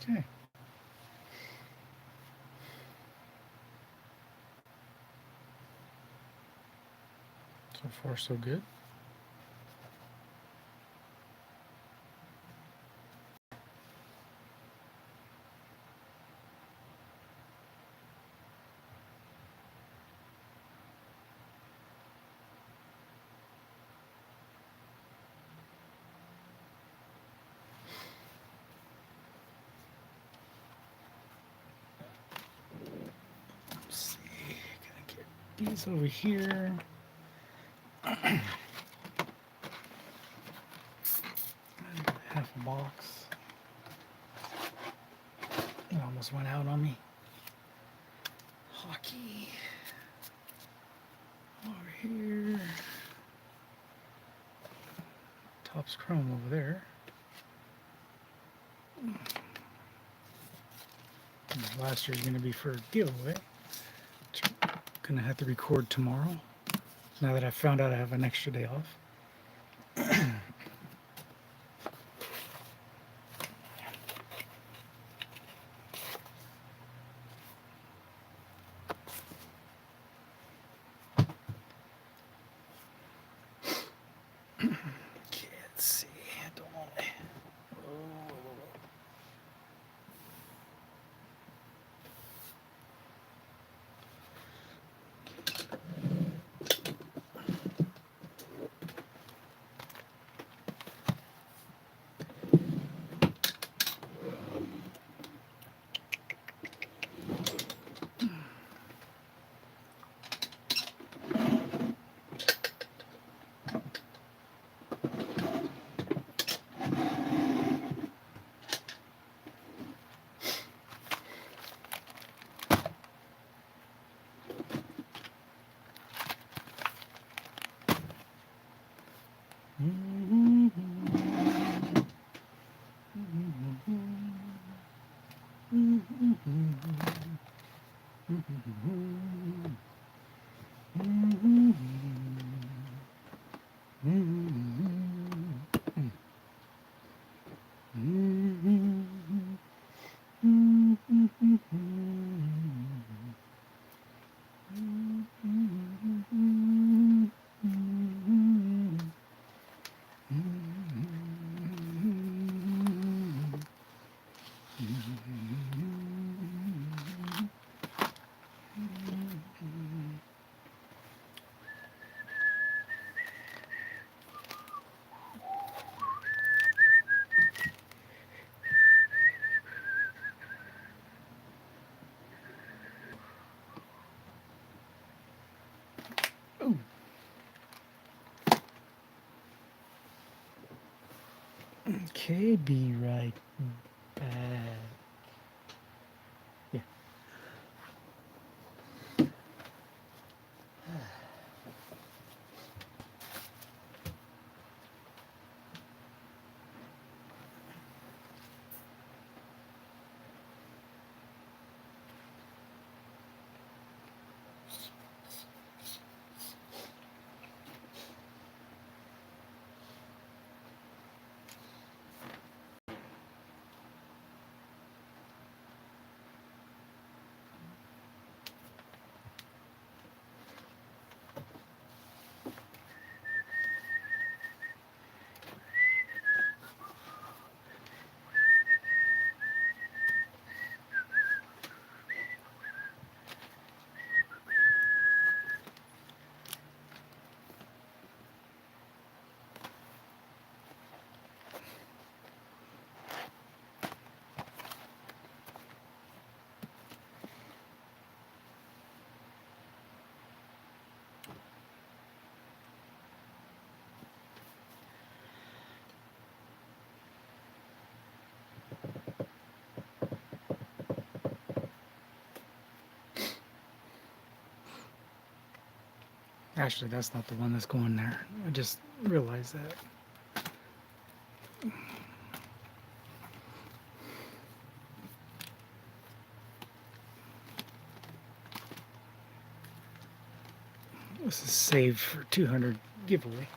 Okay. So far, so good. Let's see. Gonna get these over here. Half a box. It almost went out on me. Hockey. Over here. Topps Chrome over there. Last year's going to be for a giveaway. Which I'm going to have to record tomorrow. Now that I found out I have an extra day off. Okay, let's see. I don't want to. Oh. Okay, be right back. Yeah. Actually, that's not the one that's going there. I just realized that. This is saved for 200 giveaway.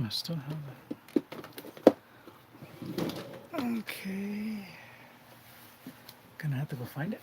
I still have it. Okay. Gonna have to go find it.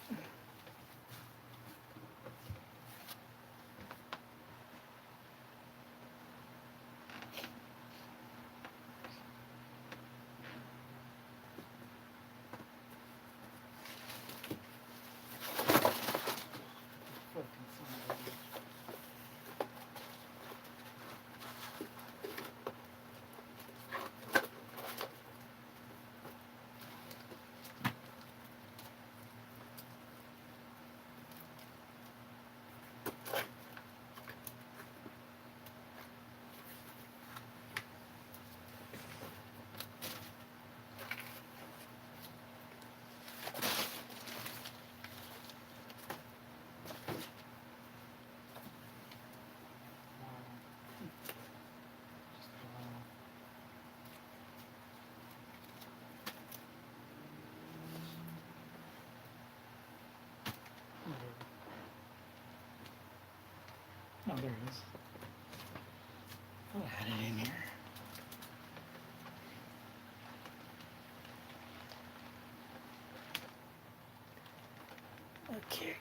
Oh, there it is. I had it in here. Okay.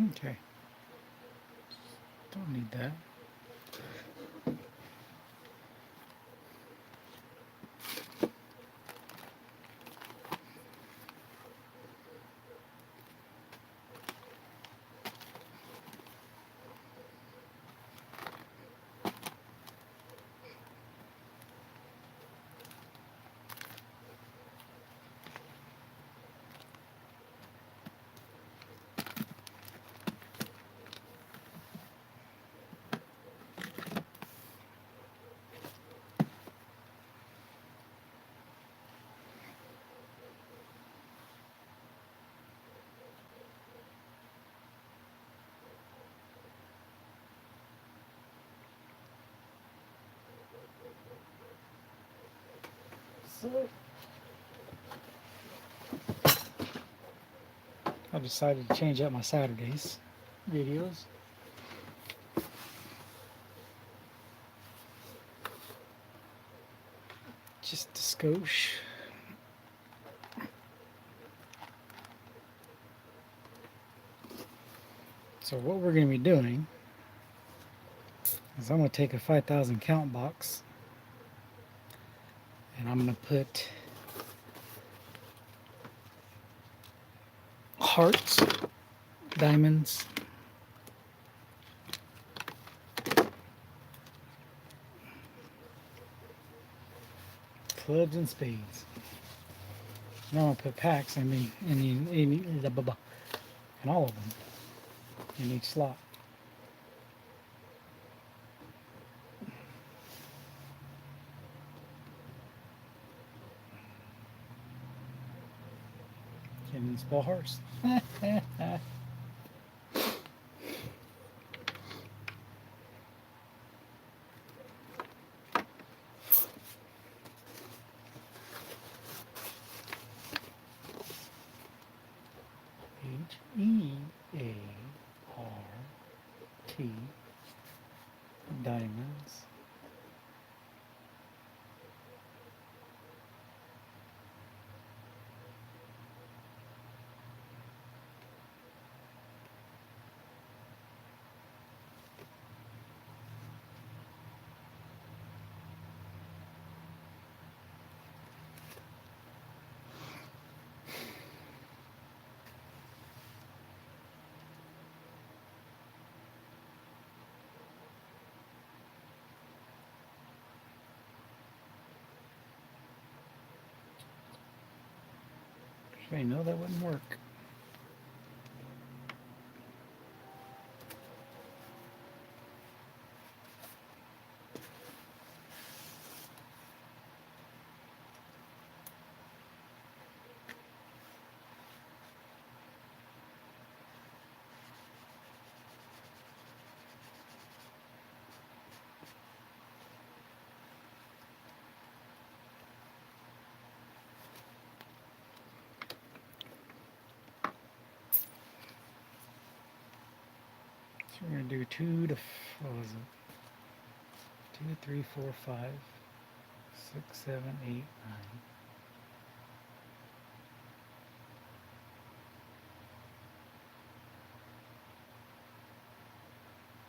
Okay. Don't need that. So I decided to change up my Saturdays videos. Just a skosh. So what we're going to be doing is I'm going to take a 5,000 count box and I'm going to put hearts, diamonds, clubs, and spades. And I'm going to put packs in all of them in each slot. Can't even spell hearts. H-E-A-R-T, diamonds. Okay, no, that wouldn't work. So we're going to do 2 to, what was it? 2, 3, 4, 5, 6, 7, 8, 9.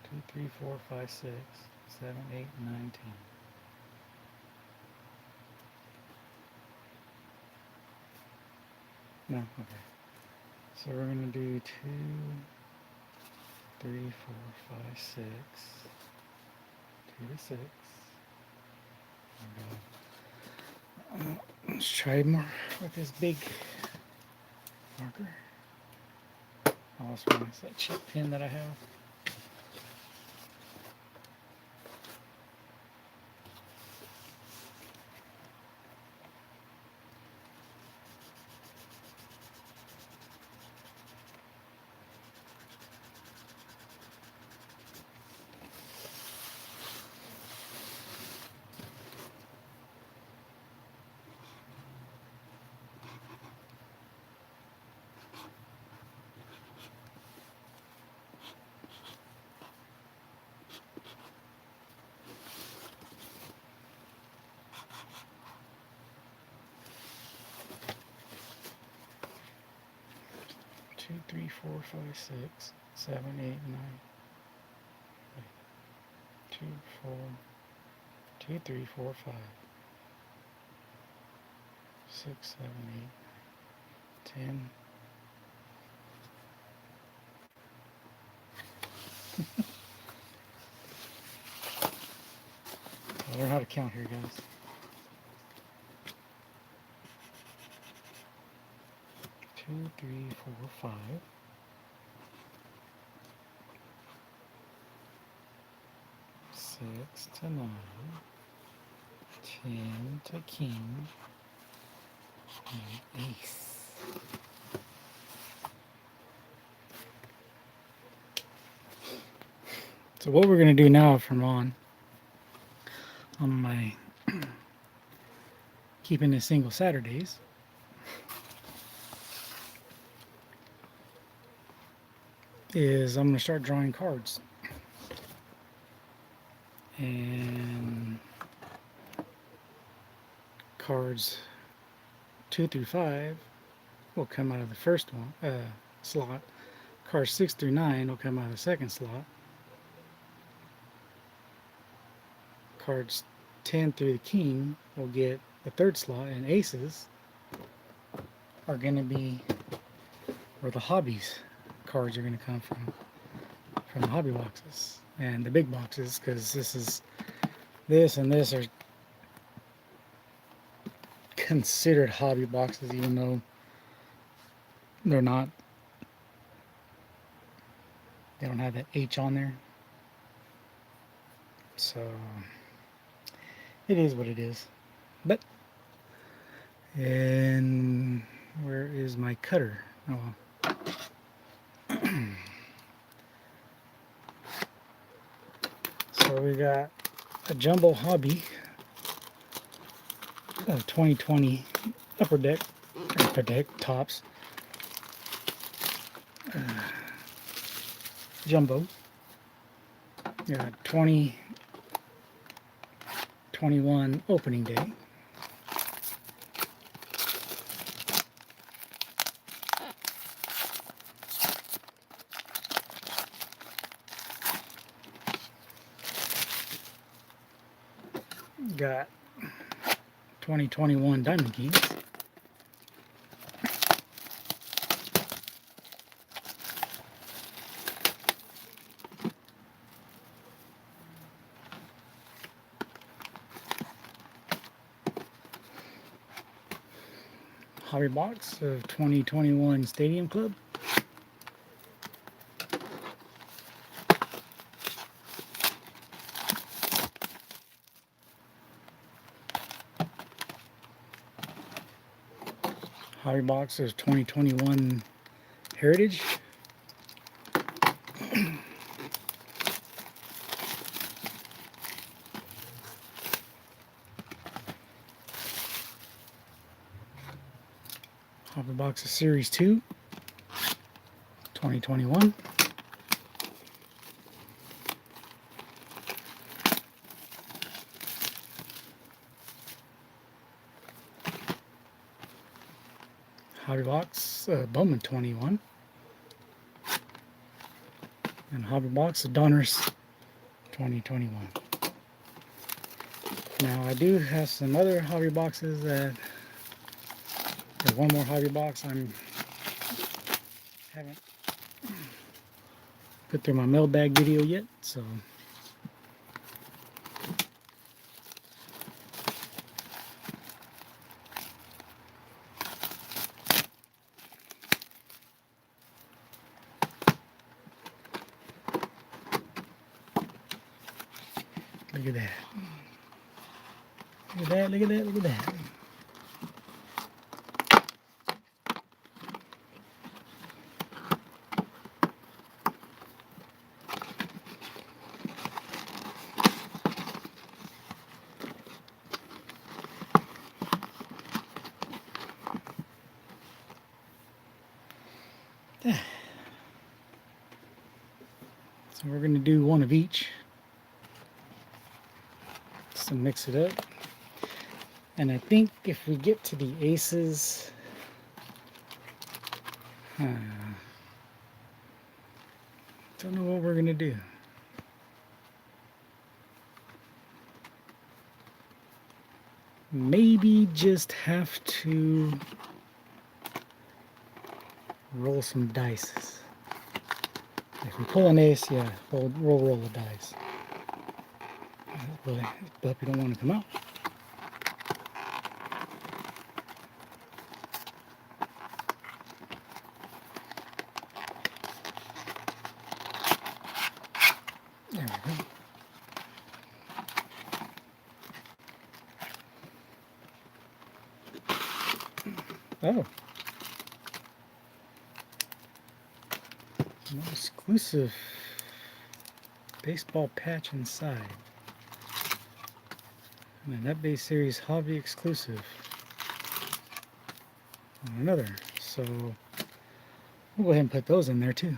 2, 3, 4, 5, 6, 7, 8, 9, 10. No, okay. So we're going to do 2, 3, 4, 5, 6, 2 to 6. Let's try more with this big marker. I also want that chip pin that I have. Two, 3, 4, 5, 6, 7, 8, 9. 2, 4, 2, 3, 4, 5, 6, 7, 8, 10. I learn how to count here, guys. 2, 3, 4, 5. 6 to 9. 10 to king. And ace. So what we're going to do now from on my keeping it single Saturdays is I'm going to start drawing cards. And cards 2 through 5 will come out of the first one slot. Cards 6 through 9 will come out of the second slot. Cards 10 through the king will get the third slot, and aces are going to be where the hobbies cards are going to come from the hobby boxes and the big boxes, because this and this are considered hobby boxes, even though they're not. They don't have that H on there, so it is what it is. But and where is my cutter? Oh well. So we got a jumbo hobby of 2020 upper deck tops jumbo. Yeah, 2021 opening day. Got 2021 Diamond Kings. hobby box of 2021 Stadium Club. Hobby box of 2021 Heritage. Hobby box of Series 2, 2021. Hobby box Bowman 21. And hobby box of Donruss 2021. Now I do have some other hobby boxes that, or one more hobby box I haven't put through my mailbag video yet, so look at that. Look at that, look at that, look at that. So we're going to do one of each. So mix it up. And I think if we get to the aces, don't know what we're going to do. Maybe just have to roll some dice. If we pull an ace, yeah, we'll roll the dice. But puppy don't want to come out. There we go. Oh. No exclusive baseball patch inside. And that base series hobby exclusive. And another. So we'll go ahead and put those in there too.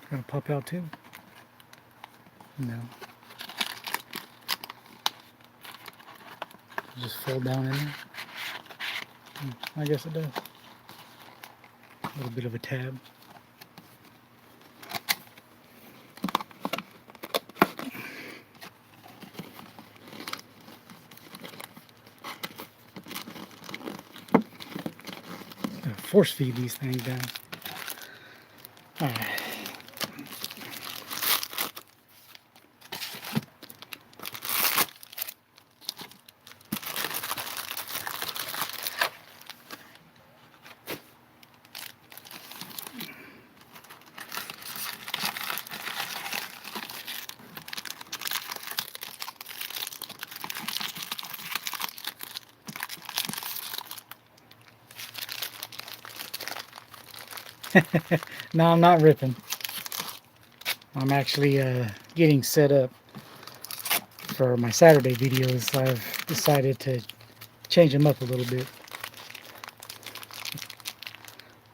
Gonna pop out too? No. Just fold down in there? I guess it does. A little bit of a tab. Gotta force feed these things down. Alright. No, I'm not ripping. I'm actually getting set up for my Saturday videos. I've decided to change them up a little bit.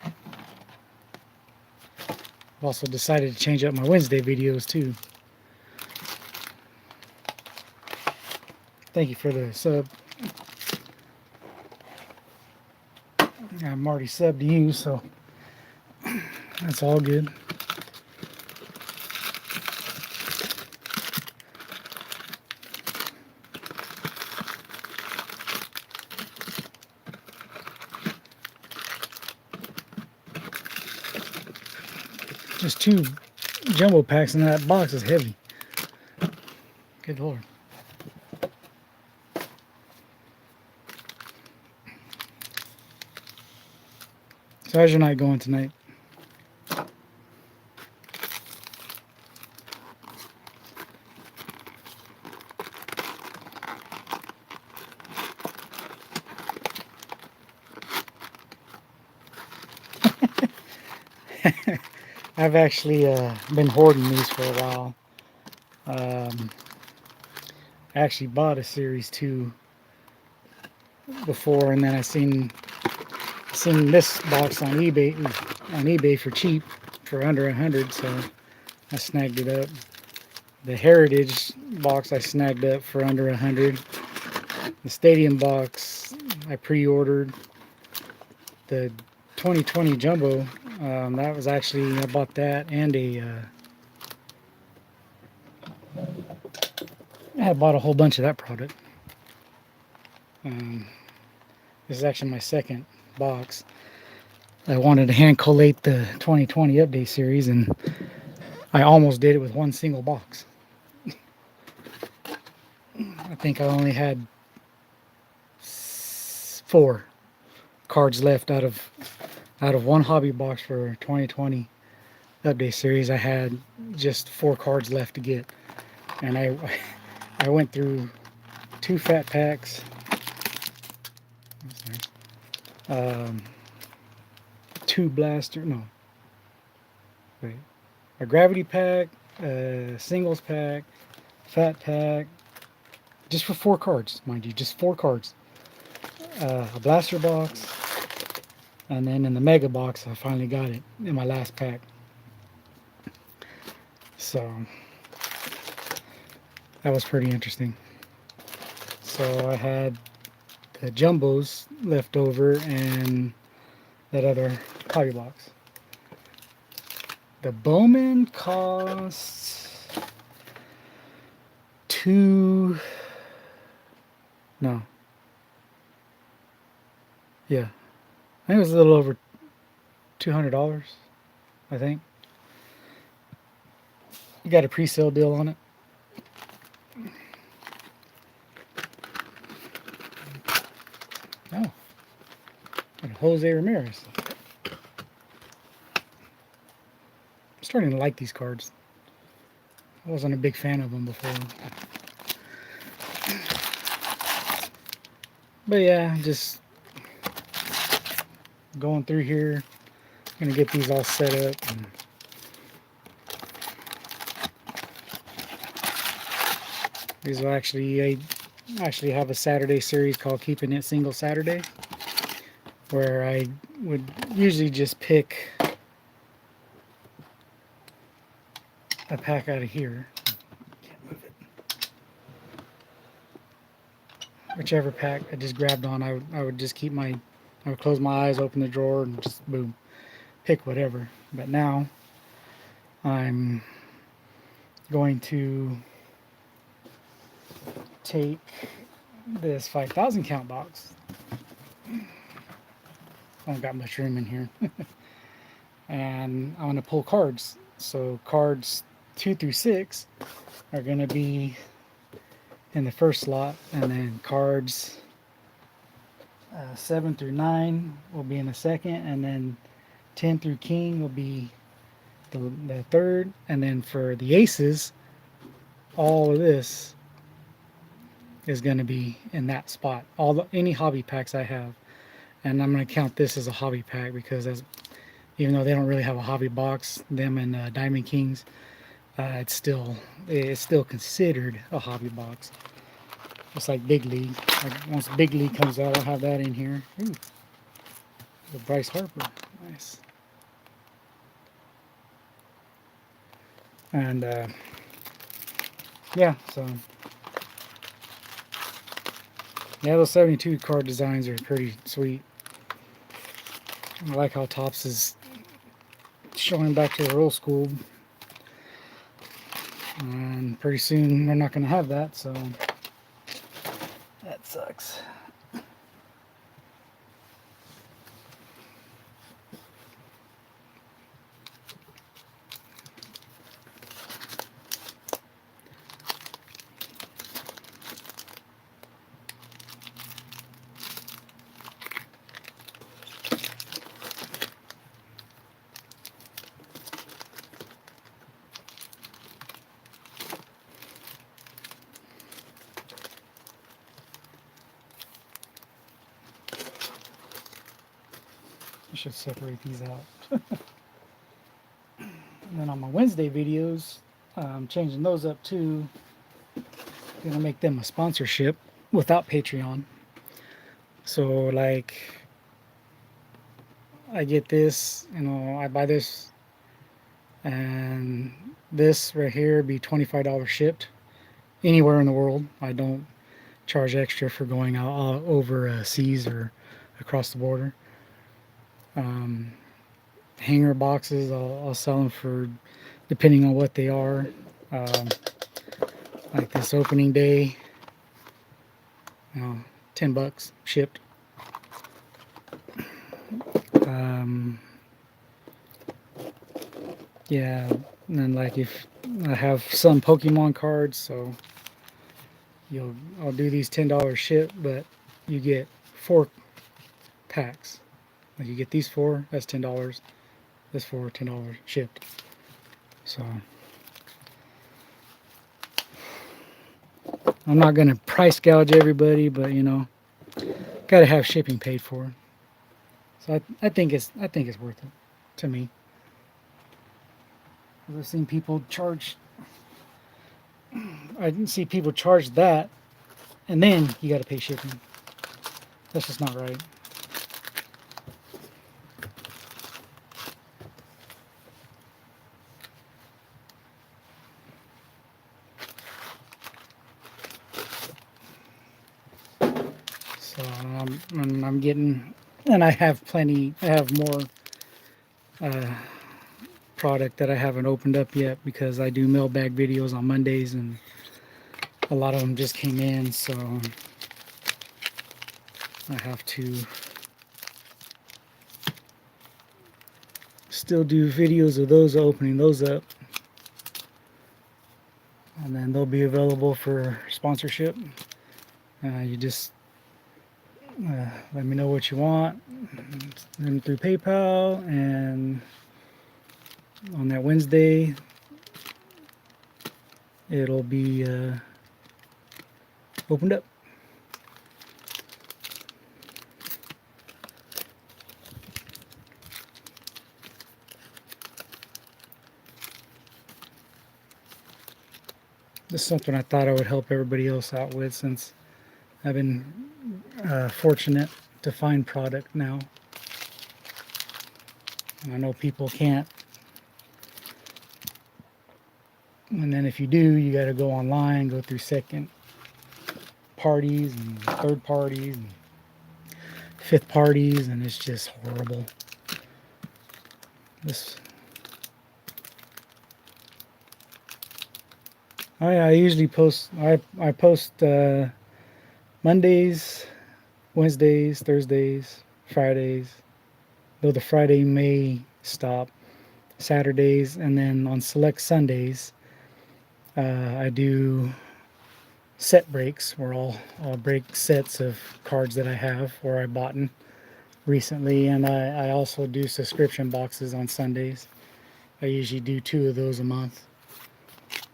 I've also decided to change up my Wednesday videos too. Thank you for the sub. I'm already subbed to you, so that's all good. Just 2 jumbo packs, and that box is heavy. Good Lord. So how's your night going tonight? I've actually been hoarding these for a while. I actually bought a Series 2 before, and then I seen this box on eBay for cheap, for under 100, so I snagged it up. The Heritage box I snagged up for under 100. The Stadium box I pre-ordered. The 2020 Jumbo, that was actually, I bought that, and I bought a whole bunch of that product. This is actually my second box. I wanted to hand collate the 2020 update series, and I almost did it with one single box. I think I only had 4 cards left out of one hobby box for 2020 update series. I had just 4 cards left to get, and I went through 2 fat packs, 2 blaster, no, wait, a gravity pack, a singles pack, fat pack, just for 4 cards, mind you, just 4 cards. A blaster box, and then in the mega box I finally got it in my last pack. So that was pretty interesting. So I had the jumbos left over and that other hobby box. The Bowman costs yeah, I think it was a little over $200, I think. You got a pre-sale deal on it. Oh, and Jose Ramirez. I'm starting to like these cards. I wasn't a big fan of them before. But yeah, just going through here. Gonna get these all set up. And these will I actually have a Saturday series called Keeping It Single Saturday, where I would usually just pick a pack out of here. Can't move it. Whichever pack I just grabbed on, I would just I would close my eyes, open the drawer, and just boom, pick whatever. But now I'm going to take this 5,000 count box. I don't got much room in here. And I'm going to pull cards. So cards 2 through 6 are going to be in the first slot, and then cards 7 through 9 will be in the second, and then 10 through king will be the third, and then for the aces, all of this is going to be in that spot. Any hobby packs I have, and I'm going to count this as a hobby pack because even though they don't really have a hobby box, them and Diamond Kings, it's still considered a hobby box. Just like Big League. Like once Big League comes out, I'll have that in here. Ooh, the Bryce Harper, nice. And yeah, so yeah, those 72 card designs are pretty sweet. I like how Tops is showing back to their old school. And pretty soon they're not going to have that, so that sucks. I should separate these out. And then on my Wednesday videos, I'm changing those up too. Gonna make them a sponsorship without Patreon. So like, I get this, I buy this, and this right here be $25 shipped anywhere in the world. I don't charge extra for going out over seas or across the border. Hanger boxes, I'll sell them for, depending on what they are. Like this opening day, $10 shipped. Yeah, and then like if I have some Pokemon cards, so I'll do these $10 ship, but you get 4 packs. Like you get these 4, that's $10. This 4, $10 shipped. So I'm not gonna price gouge everybody, but gotta have shipping paid for. So I think it's worth it to me. I've seen people charge. I didn't see people charge that, and then you got to pay shipping. That's just not right. So I'm getting, and I have plenty. I have more product that I haven't opened up yet because I do mailbag videos on Mondays, and a lot of them just came in, so I have to still do videos of those, opening those up, and then they'll be available for sponsorship. You just let me know what you want, then through PayPal, and on that Wednesday it'll be opened up. This is something I thought I would help everybody else out with, since I've been fortunate to find product now. And I know people can't. And then if you do, you got to go online, go through second parties and third parties and fifth parties, and it's just horrible. I usually post. I post Mondays, Wednesdays, Thursdays, Fridays. Though the Friday may stop. Saturdays, and then on select Sundays, I do set breaks where I'll break sets of cards that I have or I bought in recently, and I also do subscription boxes on Sundays. I usually do 2 of those a month.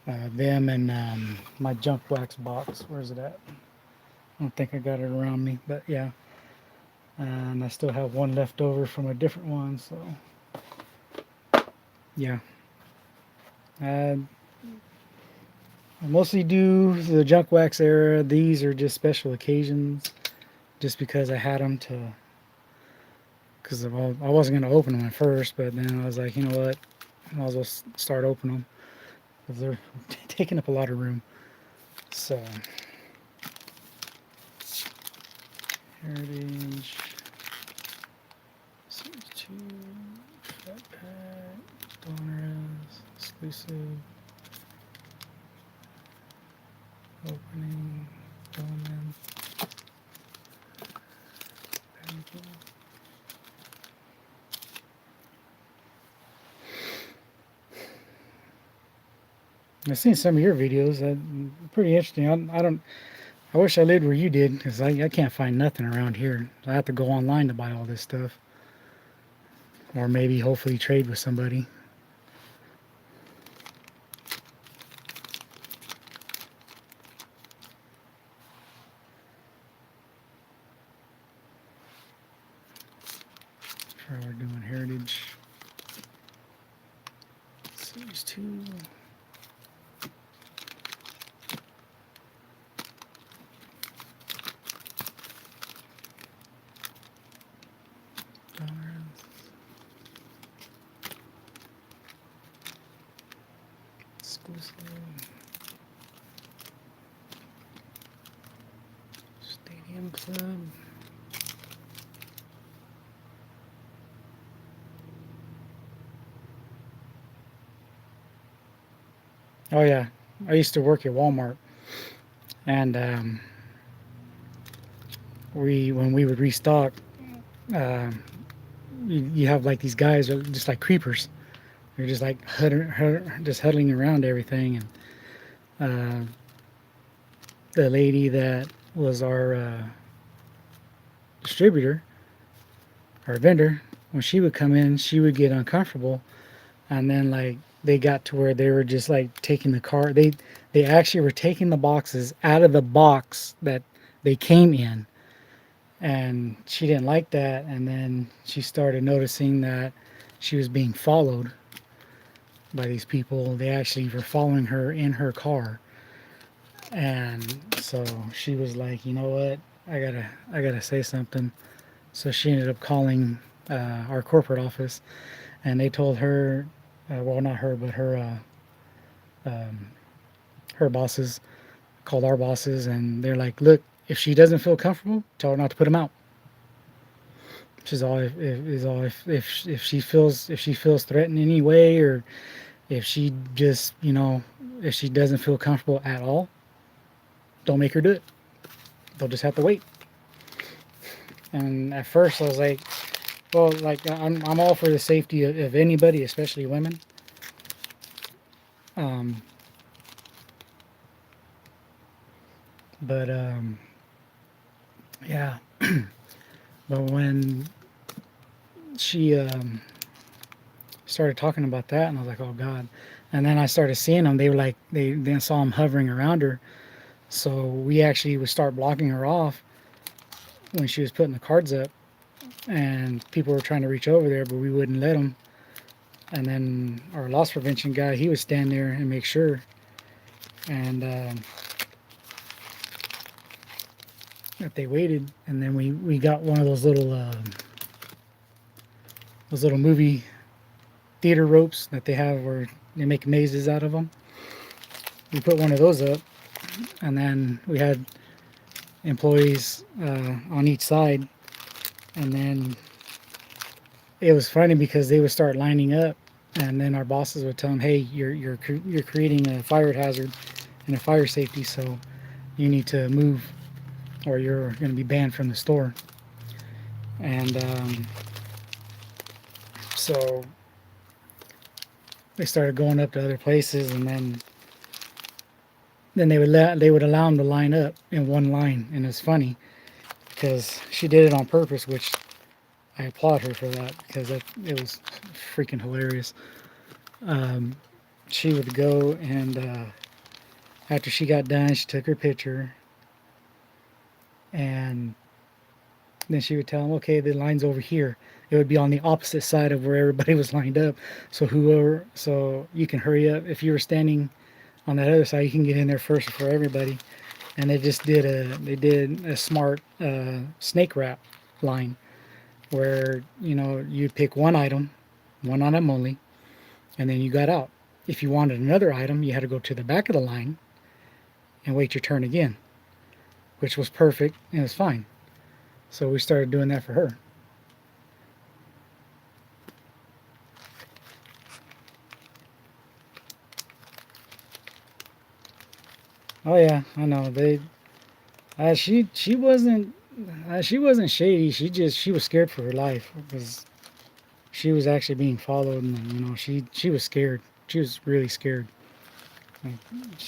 Them and my junk wax box. Where's it at? I don't think I got it around me, but yeah. And I still have one left over from a different one, so yeah. I mostly do the junk wax era. These are just special occasions, just because I had them to. Because I wasn't going to open them at first, but then I was like, you know what, I might as well start opening them because they're taking up a lot of room. So, Heritage Series 2, flat pack, donors, exclusive, opening, element, packaging. I've seen some of your videos. Pretty interesting. I wish I lived where you did, because I can't find nothing around here. I have to go online to buy all this stuff, or maybe hopefully trade with somebody. Try we're doing heritage. Series 2. Exclusive. Stadium Club. Oh yeah, I used to work at Walmart, and when we would restock, uh, you have like these guys are just like creepers. They're just like just huddling around everything, and the lady that was our distributor, our vendor, when she would come in, she would get uncomfortable, and then like they got to where they were just like taking the car. They actually were taking the boxes out of the box that they came in, and she didn't like that. And then she started noticing that she was being followed by these people. They actually were following her in her car, and so she was like, you know what, I gotta say something. So she ended up calling our corporate office, and they told her, well, not her, but her bosses called our bosses, and they're like, look, if she doesn't feel comfortable, tell her not to put them out. She's all if she feels threatened in any way, or if she just if she doesn't feel comfortable at all, don't make her do it. They'll just have to wait. And at first I was like, well, like I'm all for the safety of anybody, especially women. Um, but yeah, but when she started talking about that, and I was like, oh God. And then I started seeing them. They were like, they then saw them hovering around her. So we actually would start blocking her off when she was putting the cards up, and people were trying to reach over there, but we wouldn't let them. And then our loss prevention guy, he would stand there and make sure. And that they waited, and then we got one of those little movie theater ropes that they have where they make mazes out of them. We put one of those up, and then we had employees on each side, and then it was funny because they would start lining up, and then our bosses would tell them, hey, you're creating a fire hazard and a fire safety, so you need to move or you're going to be banned from the store. And so they started going up to other places, and then they would allow them to line up in one line. And it's funny because she did it on purpose, which I applaud her for that, because it was freaking hilarious. She would go, and after she got done, she took her picture, and then she would tell them, okay, the line's over here. It would be on the opposite side of where everybody was lined up. So you can hurry up. If you were standing on that other side, you can get in there first for everybody. And they did a smart snake wrap line where, you'd pick one item only, and then you got out. If you wanted another item, you had to go to the back of the line and wait your turn again, which was perfect and it was fine. So we started doing that for her. Oh yeah, I know. She wasn't shady. She was scared for her life because she was actually being followed, and she was scared. She was really scared. Like,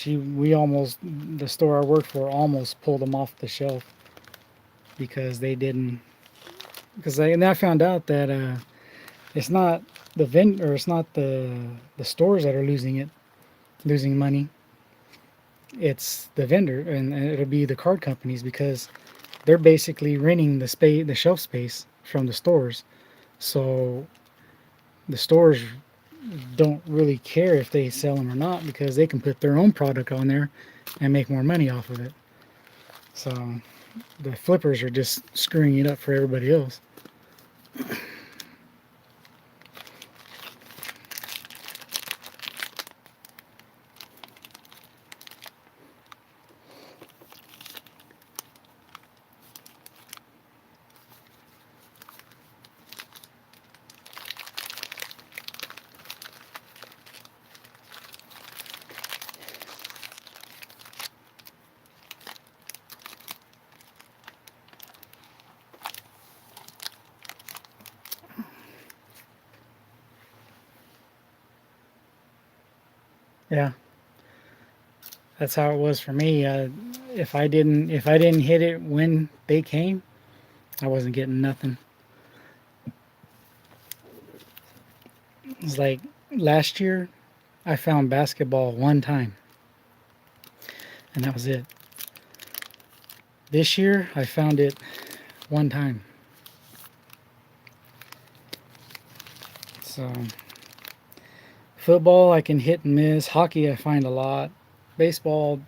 we almost the store I worked for almost pulled them off the shelf because they didn't and I found out that it's not it's not the stores that are losing money. It's the vendor, and it'll be the card companies because they're basically renting the shelf space from the stores. So the stores don't really care if they sell them or not because they can put their own product on there and make more money off of it. So the flippers are just screwing it up for everybody else. Yeah, that's how it was for me. If I didn't hit it when they came, I wasn't getting nothing. It's like last year, I found basketball one time, and that was it. This year, I found it one time. So football, I can hit and miss. Hockey, I find a lot. Baseball,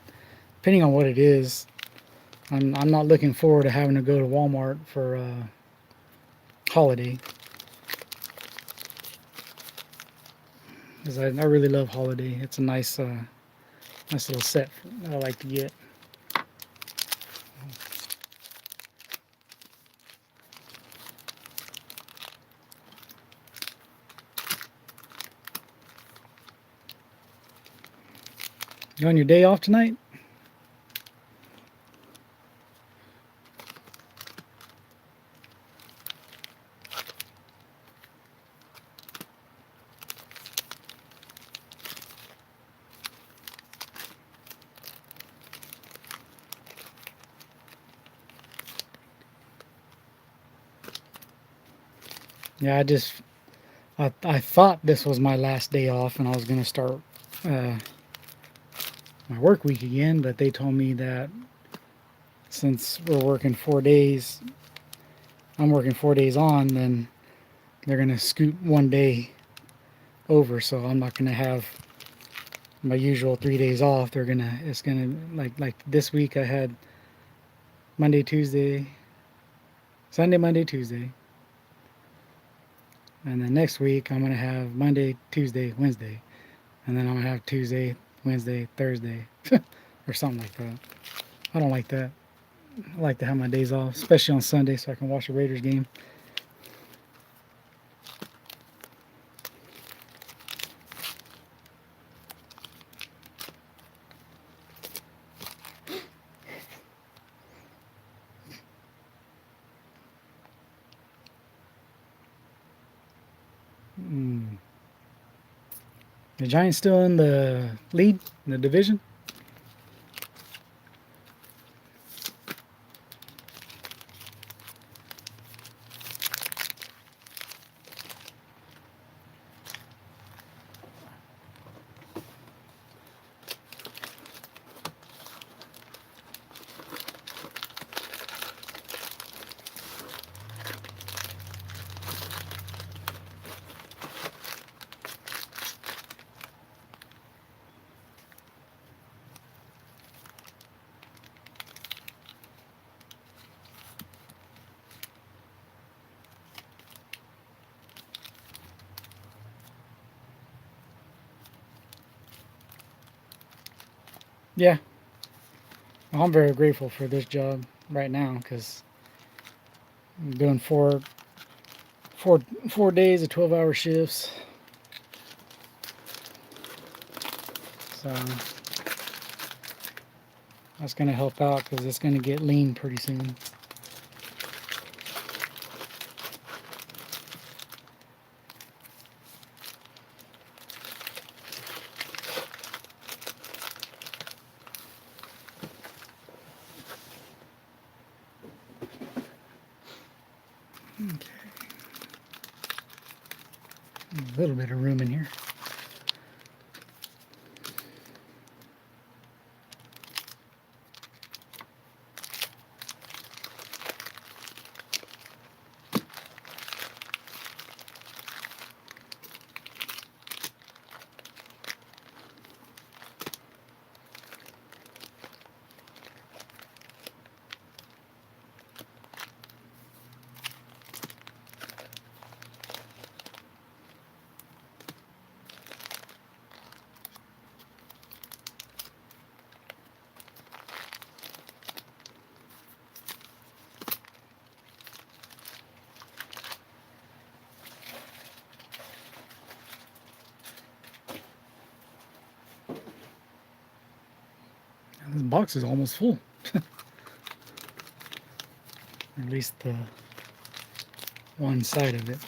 depending on what it is, I'm not looking forward to having to go to Walmart for holiday because I really love holiday. It's a nice little set that I like to get. You on your day off tonight? Yeah, I thought this was my last day off and I was gonna start uh, my work week again, but they told me that since we're working 4 days, I'm working 4 days on, then they're gonna scoot one day over, so I'm not gonna have my usual 3 days off. It's gonna like this week I had Monday, Tuesday, Sunday, Monday, Tuesday, and then next week I'm gonna have Monday, Tuesday, Wednesday, and then I'm gonna have Tuesday, Wednesday, Thursday, or something like that. I don't like that. I like to have my days off, especially on Sunday, so I can watch a Raiders game. Mm. The Giants still in the lead in the division. Yeah, well, I'm very grateful for this job right now because I'm doing four 4 days of 12-hour shifts. So That's going to help out because it's going to get lean pretty soon. Okay. A little bit of room in here. This box is almost full. Or at least the one side of it.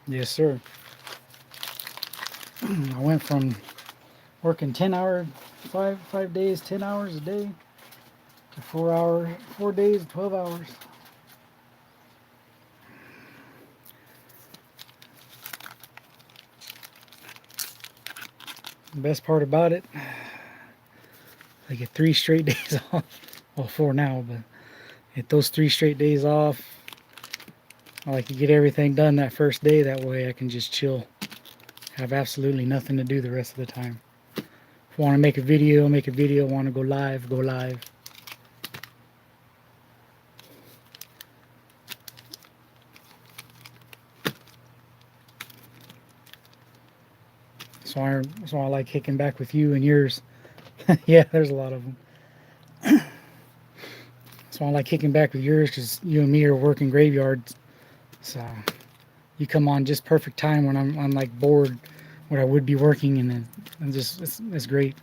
Yes, sir. I went from working 5 days, 10 hours a day to 4 days, 12 hours. The best part about it, I get 3 straight days off. Well, 4 now, but get those 3 straight days off. I like to get everything done that first day. That way I can just chill. Have absolutely nothing to do the rest of the time. If I want to make a video, make a video. Want to go live, go live. So I like kicking back with you and yours. Yeah, there's a lot of them. So I like kicking back with yours because you and me are working graveyards. So you come on just perfect time when I'm like bored, when I would be working, and then it's great.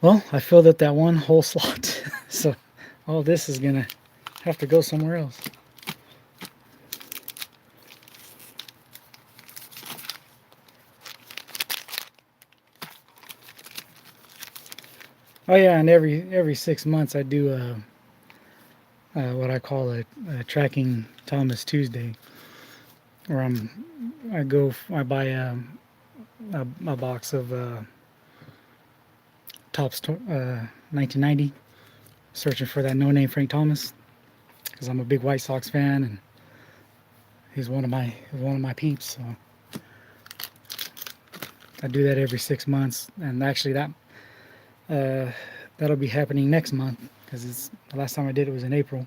Well, I filled up that one whole slot, so all this is gonna have to go somewhere else. Oh yeah, and every 6 months I do what I call a tracking Thomas Tuesday, where I buy a box of Topps 1990, searching for that no name Frank Thomas, because I'm a big White Sox fan and he's one of my peeps. So I do that every 6 months, and actually that'll be happening next month because it's the last time I did it was in April.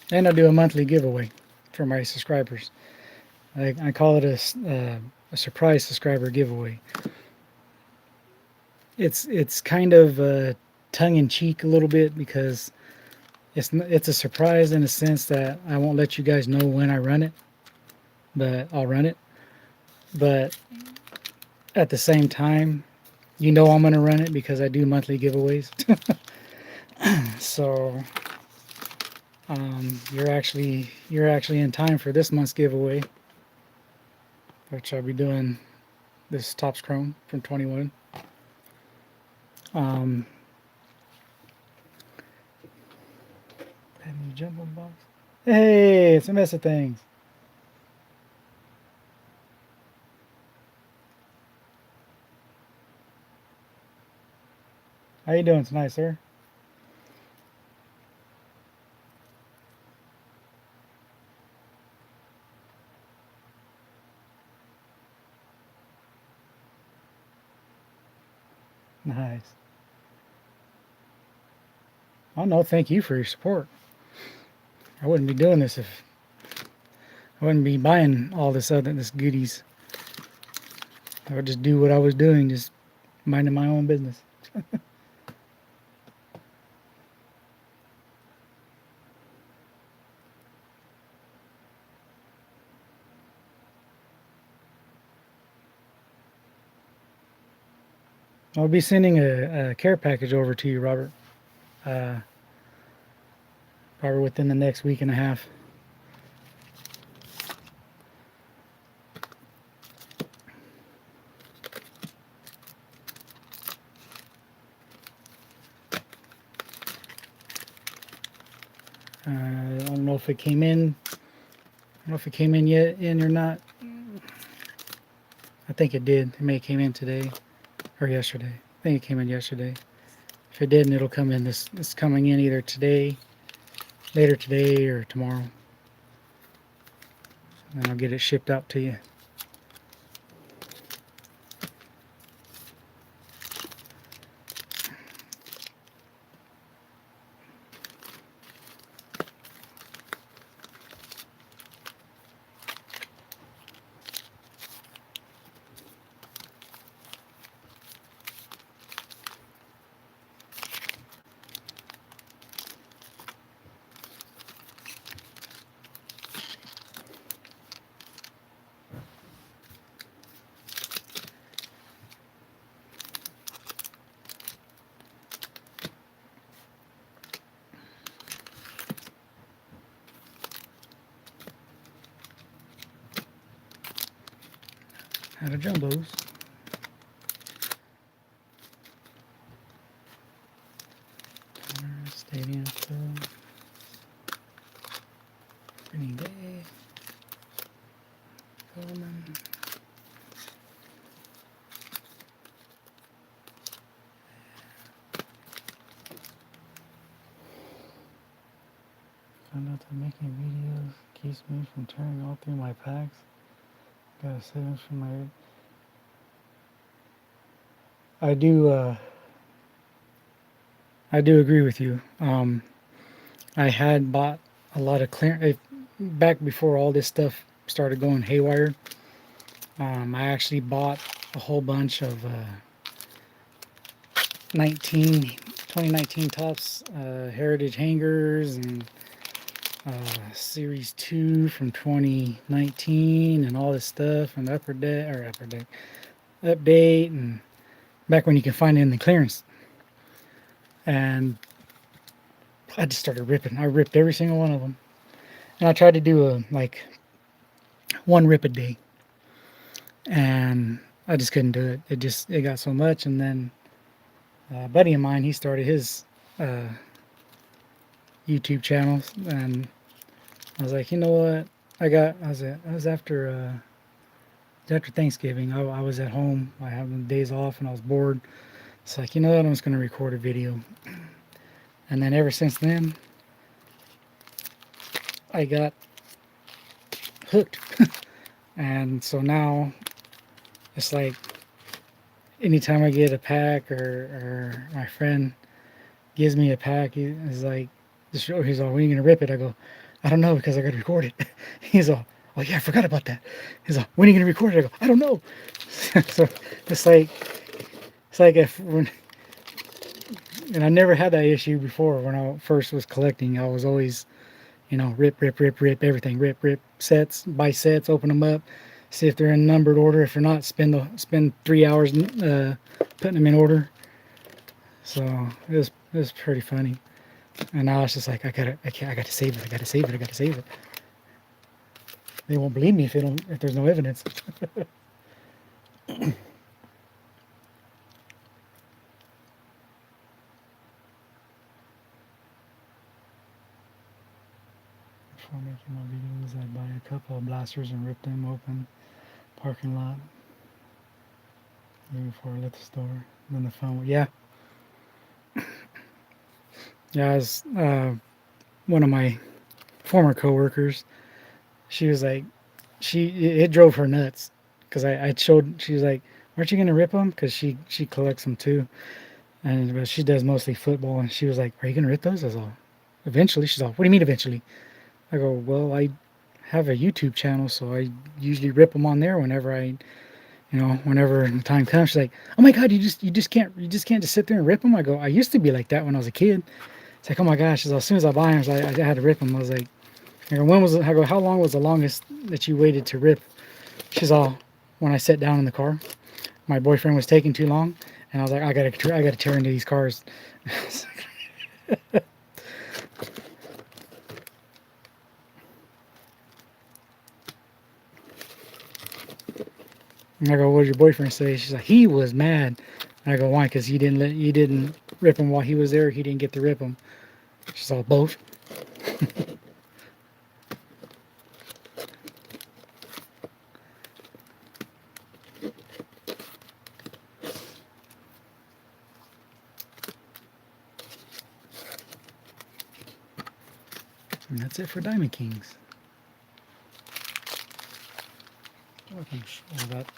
And I do a monthly giveaway for my subscribers. I call it a surprise subscriber giveaway. It's kind of tongue in cheek a little bit because it's a surprise in a sense that I won't let you guys know when I run it, but I'll run it. But at the same time, you know I'm gonna run it because I do monthly giveaways. So you're actually in time for this month's giveaway, which I'll be doing this Topps Chrome from 21. Penny jumbo box. Hey, it's a mess of things. How you doing tonight, sir? Nice. Oh no, thank you for your support. I wouldn't be doing this if I wouldn't be buying all this goodies. I would just do what I was doing, just minding my own business. I'll be sending a care package over to you, Robert. Probably within the next week and a half. I don't know if it came in. I don't know if it came in yet or not. I think it did. It may have came in today or yesterday. I think it came in yesterday. If it didn't, it'll come in. It's coming in either today, later today, or tomorrow. And I'll get it shipped out to you. Out of jumbos. Stadium fill. Rainy day. Coleman. Found out that making videos keeps me from turning all through my packs. Gotta save them from my. I do agree with you. I had bought a lot of clearance back before all this stuff started going haywire. I actually bought a whole bunch of 2019 Topps Heritage hangers and Series 2 from 2019 and all this stuff and upper deck update, and back when you can find it in the clearance. And I just started ripping. I ripped every single one of them. And I tried to do one rip a day. And I just couldn't do it. It got so much. And then a buddy of mine, he started his YouTube channel, and I was like, you know what? I was after Thanksgiving. I was at home. I had days off and I was bored. It's like, you know what? I'm just going to record a video. And then ever since then, I got hooked. And so now it's like anytime I get a pack or my friend gives me a pack, he's like, he's all, when are you going to rip it? I go, I don't know because I got to record it. He's all, oh yeah, I forgot about that. He's like, when are you gonna record it? I go, I don't know. So it's like if when, and I never had that issue before when I first was collecting. I was always, rip, rip, rip, rip, everything, rip, rip, sets, buy sets, open them up, see if they're in numbered order. If they're not, spend 3 hours putting them in order. So it was pretty funny. And now it's just like I gotta save it. I gotta save it. I gotta save it. They won't believe me if there's no evidence. Before making my videos, I'd buy a couple of blasters and rip them open. Parking lot. Even before I left the store. Then the phone. Yeah. Yeah, I was, one of my former coworkers. She was like, it drove her nuts because I showed. She was like, "Aren't you gonna rip them?" Because she collects them too, but she does mostly football. And she was like, "Are you gonna rip those?" I was all, "Eventually." She's all, "What do you mean eventually?" I go, "Well, I have a YouTube channel, so I usually rip them on there whenever the time comes." She's like, "Oh my God, you just can't just sit there and rip them." I go, "I used to be like that when I was a kid." It's like, "Oh my gosh!" As soon as I buy them, I had to rip them. I was like, I go, "When was it?" I go, "How long was the longest that you waited to rip?" She's all, "When I sat down in the car, my boyfriend was taking too long, and I was like, I gotta tear into these cars." And I go, "What did your boyfriend say?" She's like, "He was mad." And I go, "Why? Because you didn't rip him while he was there. He didn't get to rip him." She's all, "Both." And that's it for Diamond Kings. I can show that.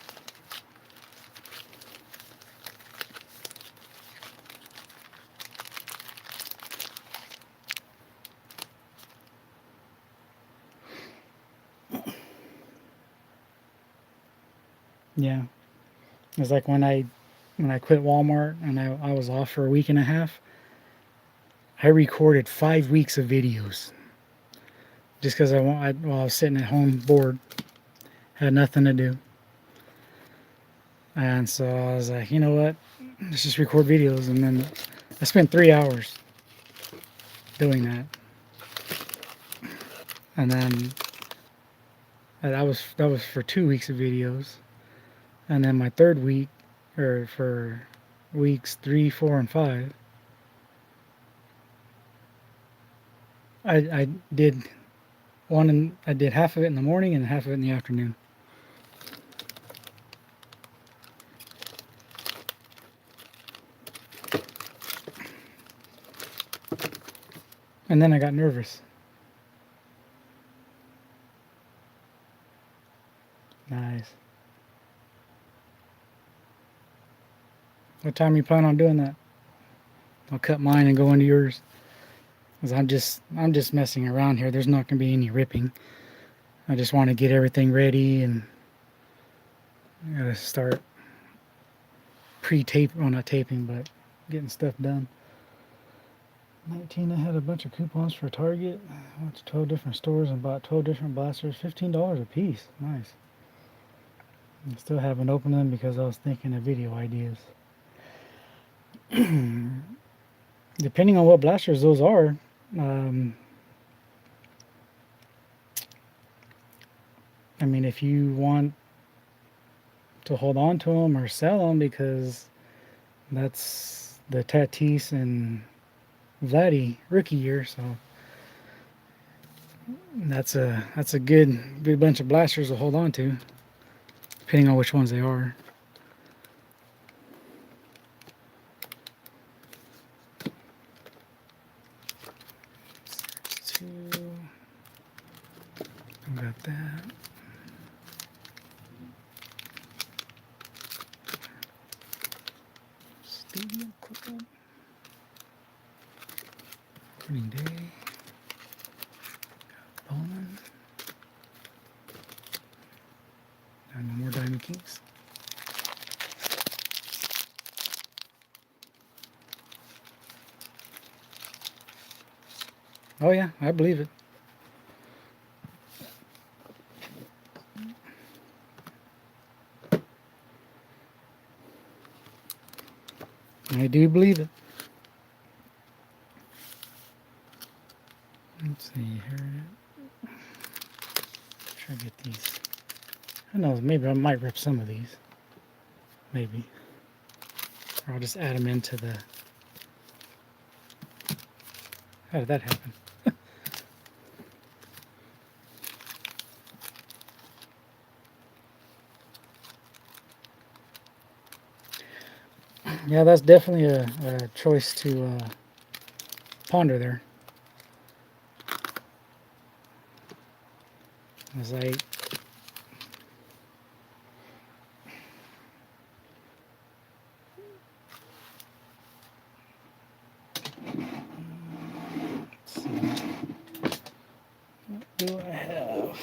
Yeah, it's like when I quit Walmart and I was off for a week and a half. I recorded 5 weeks of videos just because while I was sitting at home bored, had nothing to do, and so I was like, you know what, let's just record videos. And then I spent 3 hours doing that, and then that was for 2 weeks of videos, and then my third week, or for weeks 3, 4, and 5, I did I did half of it in the morning and half of it in the afternoon. And then I got nervous. Nice. What time are you planning on doing that? I'll cut mine and go into yours. Cause I'm just messing around here. There's not gonna be any ripping. I just want to get everything ready, and I gotta start pre-tape, well, not taping, but getting stuff done. 19, I had a bunch of coupons for Target. I went to 12 different stores and bought 12 different blasters, $15 a piece. Nice. I still haven't opened them because I was thinking of video ideas. Depending on what blasters those are, I mean, if you want to hold on to them or sell them, because that's the Tatis and Vladdy rookie year, so that's a good bunch of blasters to hold on to, depending on which ones they are. Got that. Stadium Club. Opening day. Bowman. Oh yeah, I believe it. I do believe it. Let's see here. Try to get these. Who knows? Maybe I might rip some of these. Maybe. Or I'll just add them into the. How did that happen? Yeah, that's definitely a choice to ponder there. As I see, what do I have?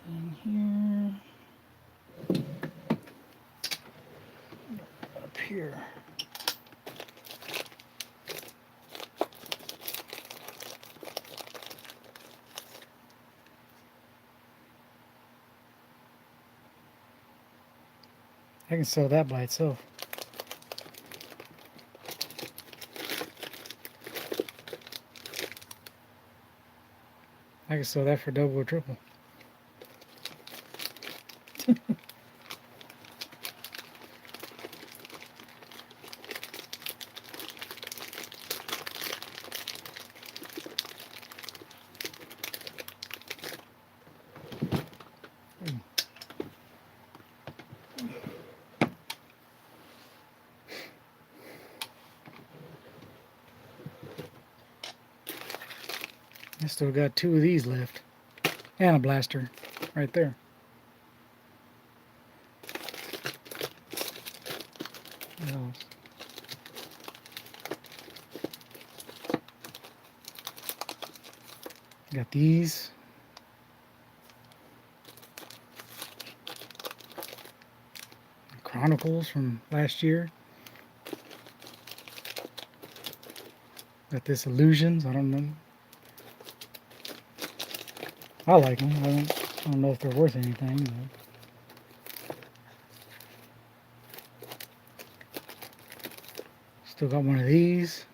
In here, up here. I can sell that by itself. I can sell that for double or triple. I still got 2 of these left. And a blaster right there. What else? Got these. Chronicles from last year. Got this Illusions. I don't know. I like them. I don't know if they're worth anything. But still got one of these.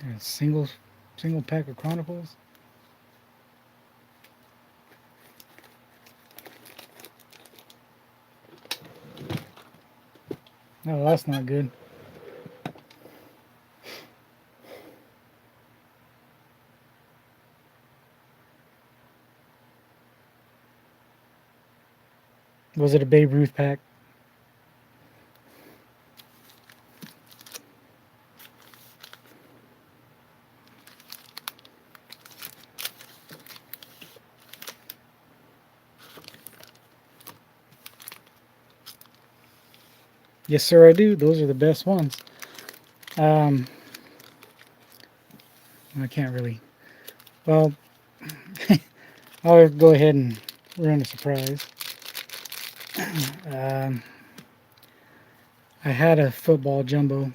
And a single pack of Chronicles. No, that's not good. Was it a Babe Ruth pack? Yes, sir, I do. Those are the best ones. I can't really. Well, I'll go ahead and ruin a surprise. I had a football jumbo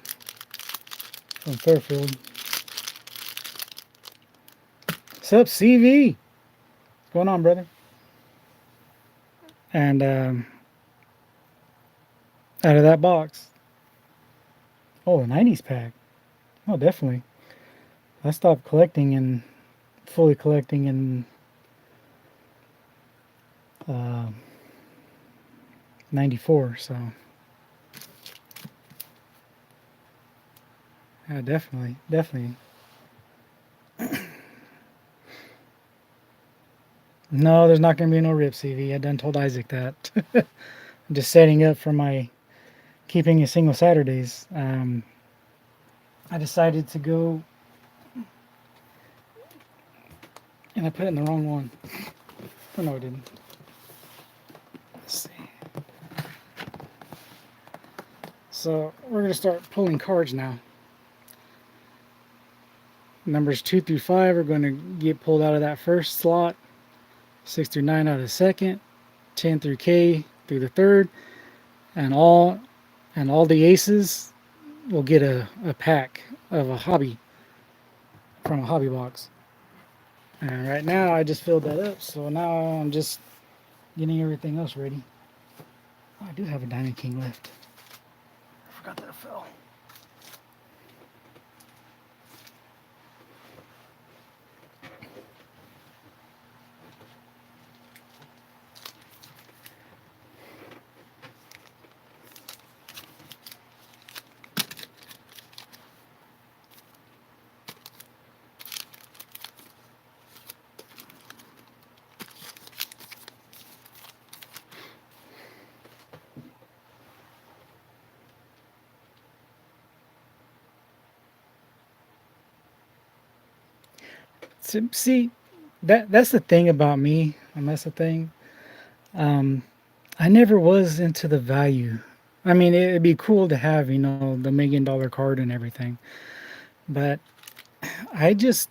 from Fairfield. What's up, CV? What's going on, brother? And out of that box, oh, a 90s pack. Oh, definitely. I stopped collecting and fully collecting in 94, so yeah, definitely. No, there's not going to be no rip, CV. I done told Isaac that. I'm just setting up for my keeping a single Saturdays. I decided to go, and I put it in the wrong one. Oh, no, I didn't. Let's see. So we're going to start pulling cards now. Numbers 2 through 5 are going to get pulled out of that first slot. 6 through 9 out of the second. 10 through K through the third. And all the aces will get a pack of a hobby from a hobby box. And right now I just filled that up, so now I'm just getting everything else ready. Oh, I do have a Diamond King left. I forgot that fell. So, see, that's the thing about me, and that's the thing. I never was into the value. I mean, it'd be cool to have, the $1 million card and everything, but I just,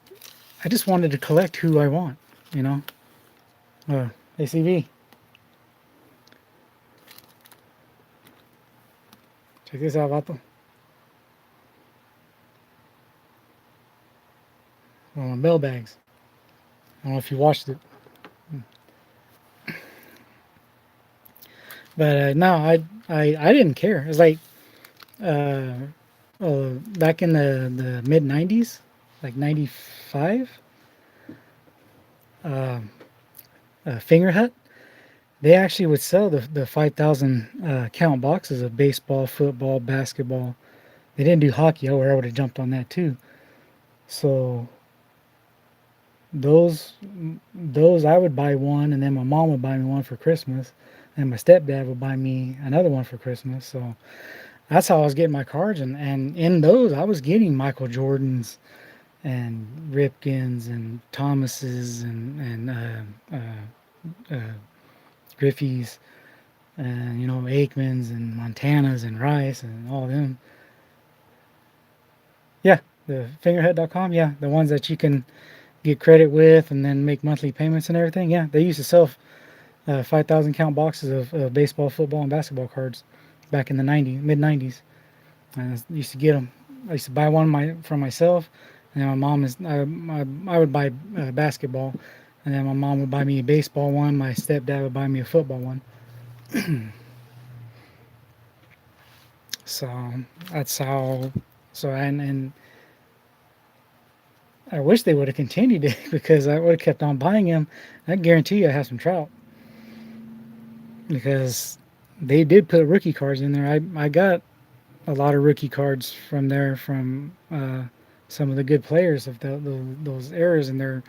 I just wanted to collect who I want, you know. ACV, check this out, vato. One of my mail bags. I don't know if you watched it, but no, I didn't care. It's like uh, back in the mid '90s, like '95, Finger Hut. They actually would sell the 5,000 count boxes of baseball, football, basketball. They didn't do hockey, or I would have jumped on that too. So those those I would buy one, and then my mom would buy me one for Christmas, and my stepdad would buy me another one for Christmas. So that's how I was getting my cards, and in those I was getting Michael Jordans and Ripkins and Thomases and Griffeys and Aikmans and Montanas and Rice and all of them. Yeah, the fingerhead.com. Yeah, the ones that you can get credit with and then make monthly payments and everything. Yeah, they used to sell 5,000 count boxes of baseball, football, and basketball cards back in the mid 90s. And I used to get them. I used to buy one for myself, and then I would buy basketball, and then my mom would buy me a baseball one. My stepdad would buy me a football one. So that's how. So and I wish they would have continued it because I would have kept on buying them. I guarantee you I have some trout because they did put rookie cards in there. I got a lot of rookie cards from there from some of the good players of those eras, and their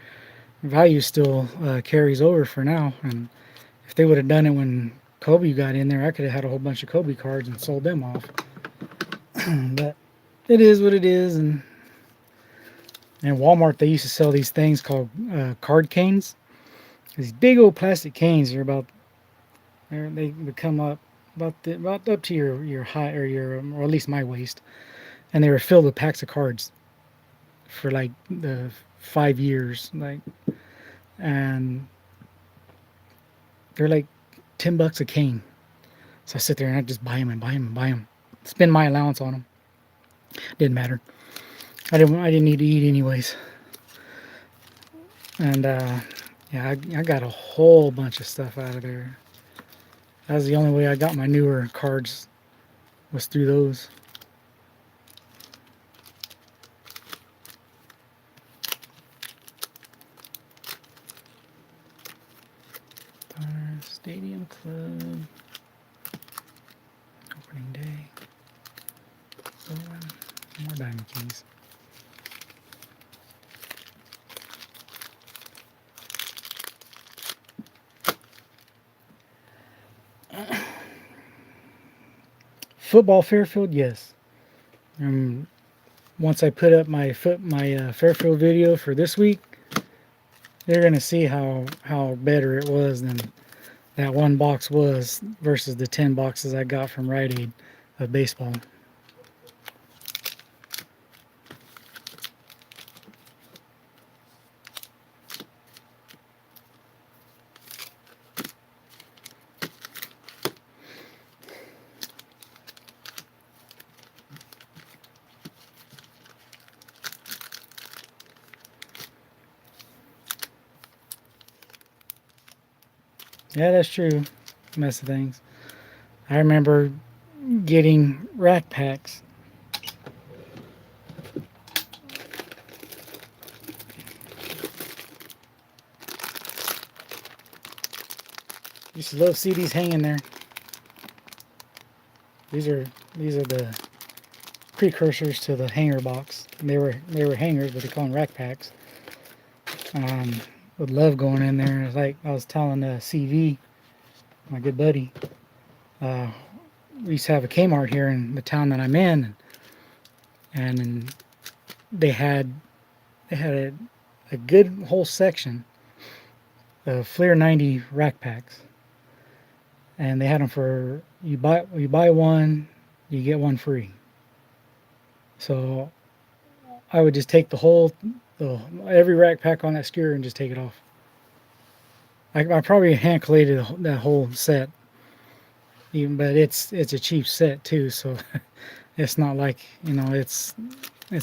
value still carries over for now. And if they would have done it when Kobe got in there, I could have had a whole bunch of Kobe cards and sold them off. But it is what it is. And Walmart, they used to sell these things called card canes. These big old plastic canes are they come up about up to your height, or at least my waist, and they were filled with packs of cards for like the 5 years, and they're like $10 a cane. So I sit there and I just buy them and buy them and buy them. Spend my allowance on them. Didn't matter. I didn't need to eat anyways. And yeah, I got a whole bunch of stuff out of there. That was the only way I got my newer cards, was through those. Stadium Club. Opening day. More Diamond Kings. Football Fairfield, yes. Once I put up my Fairfield video for this week, they're gonna see how better it was than that one box was versus the 10 boxes I got from Rite Aid of baseball. Yeah, that's true. Mess of things. I remember getting rack packs. Used to love to see these hanging there. These are these are the precursors to the hanger box. They were hangers, but they call them rack packs. Um, would love going in there. It's like I was telling CV, my good buddy. Uh, we used to have a Kmart here in the town that I'm in, and they had a good whole section of Fleer 90 rack packs, and they had them for you buy one, you get one free. So I would just take every rack pack on that skewer and just take it off. I probably hand collated that whole set, even, but it's a cheap set too, so it's not like it's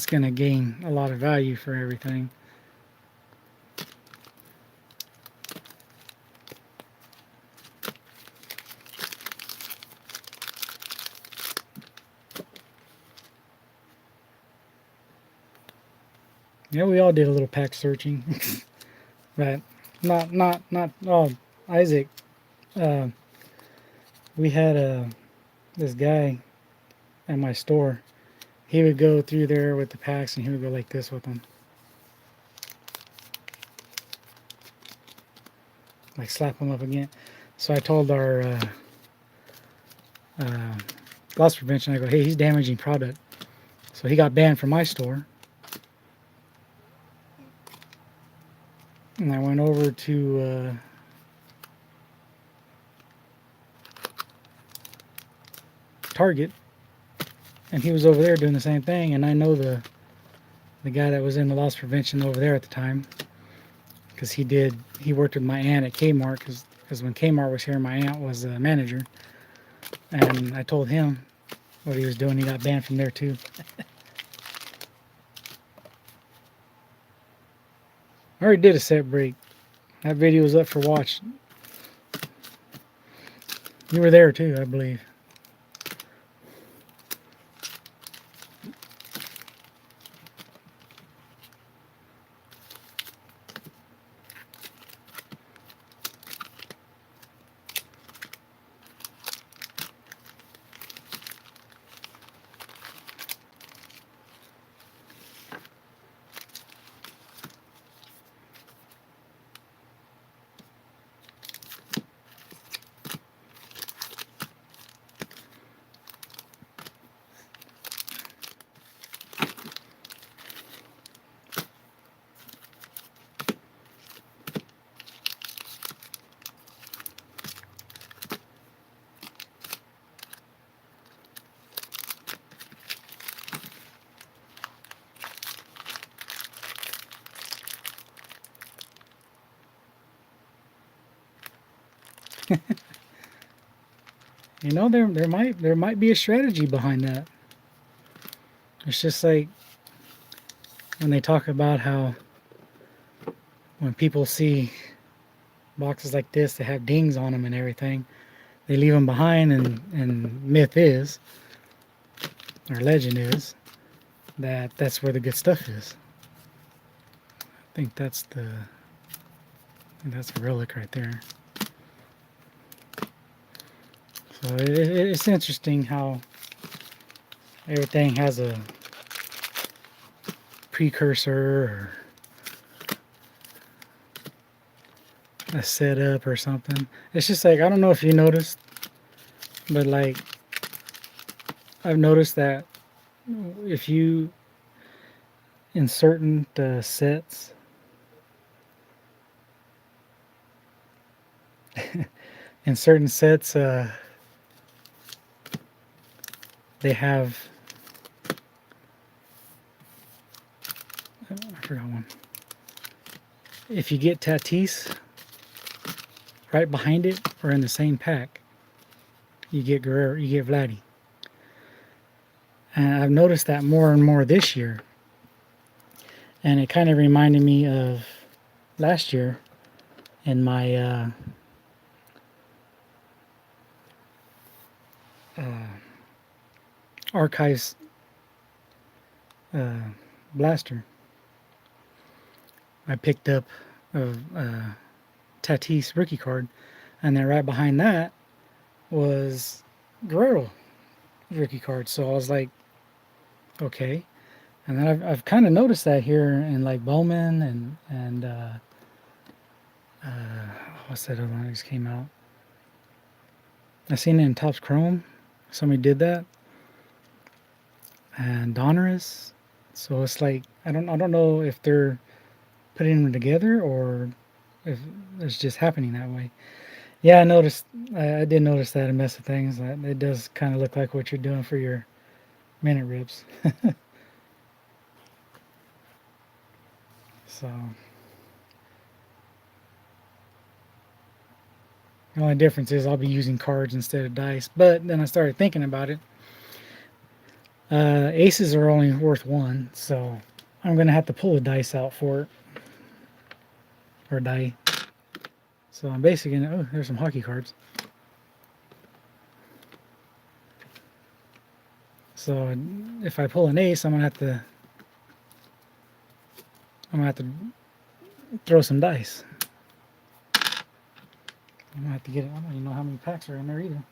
gonna gain a lot of value for everything. Yeah, we all did a little pack searching, but not. Oh, Isaac, uh, we had this guy at my store. He would go through there with the packs, and he would go like this with them, like slap them up again. So I told our uh, loss prevention, I go, hey, he's damaging product. So he got banned from my store, and I went over to Target, and he was over there doing the same thing. And I know the guy that was in the loss prevention over there at the time, because he worked with my aunt at Kmart, because when Kmart was here, my aunt was a manager, and I told him what he was doing. He got banned from there too. I already did a set break. That video was up for watch. You were there too, I believe. There might be a strategy behind that. It's just like when they talk about how when people see boxes like this that have dings on them and everything, they leave them behind, and myth is, or legend is, that that's where the good stuff is. I think that's a relic right there. So it's interesting how everything has a precursor or a setup or something. It's just like, I don't know if you noticed, but like I've noticed that if you in certain sets in certain sets they have, I forgot one. If you get Tatis right behind it or in the same pack, you get Guerrero, you get Vladdy. And I've noticed that more and more this year. And it kind of reminded me of last year in my Archives uh, blaster. I picked up a Tatis rookie card, and then right behind that was Guerrero rookie card. So I was like, okay. And then I've kind of noticed that here in like Bowman and what's that other one that just came out? I seen it in Topps Chrome. Somebody did that, and Donruss. So it's like I don't know if they're putting them together or if it's just happening that way. Yeah, I noticed. I did notice that in Mess of Things. That it does kind of look like what you're doing for your minute rips. So the only difference is I'll be using cards instead of dice. But then I started thinking about it. Aces are only worth one, so I'm gonna have to pull a dice out for it, or die. So I'm basically gonna. Oh, there's some hockey cards. So if I pull an ace, I'm gonna have to throw some dice. I'm gonna have to get it. I don't even know how many packs are in there either.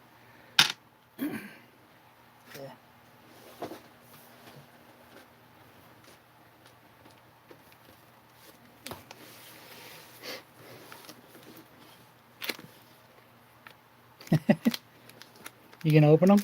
You gonna open them?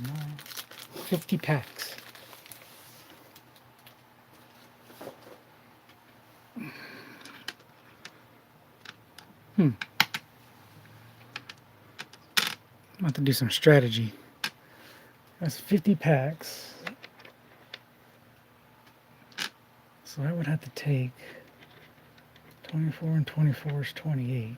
No. 50 packs. I'm about to do some strategy. That's 50 packs. So I would have to take 24 and 24 is 28.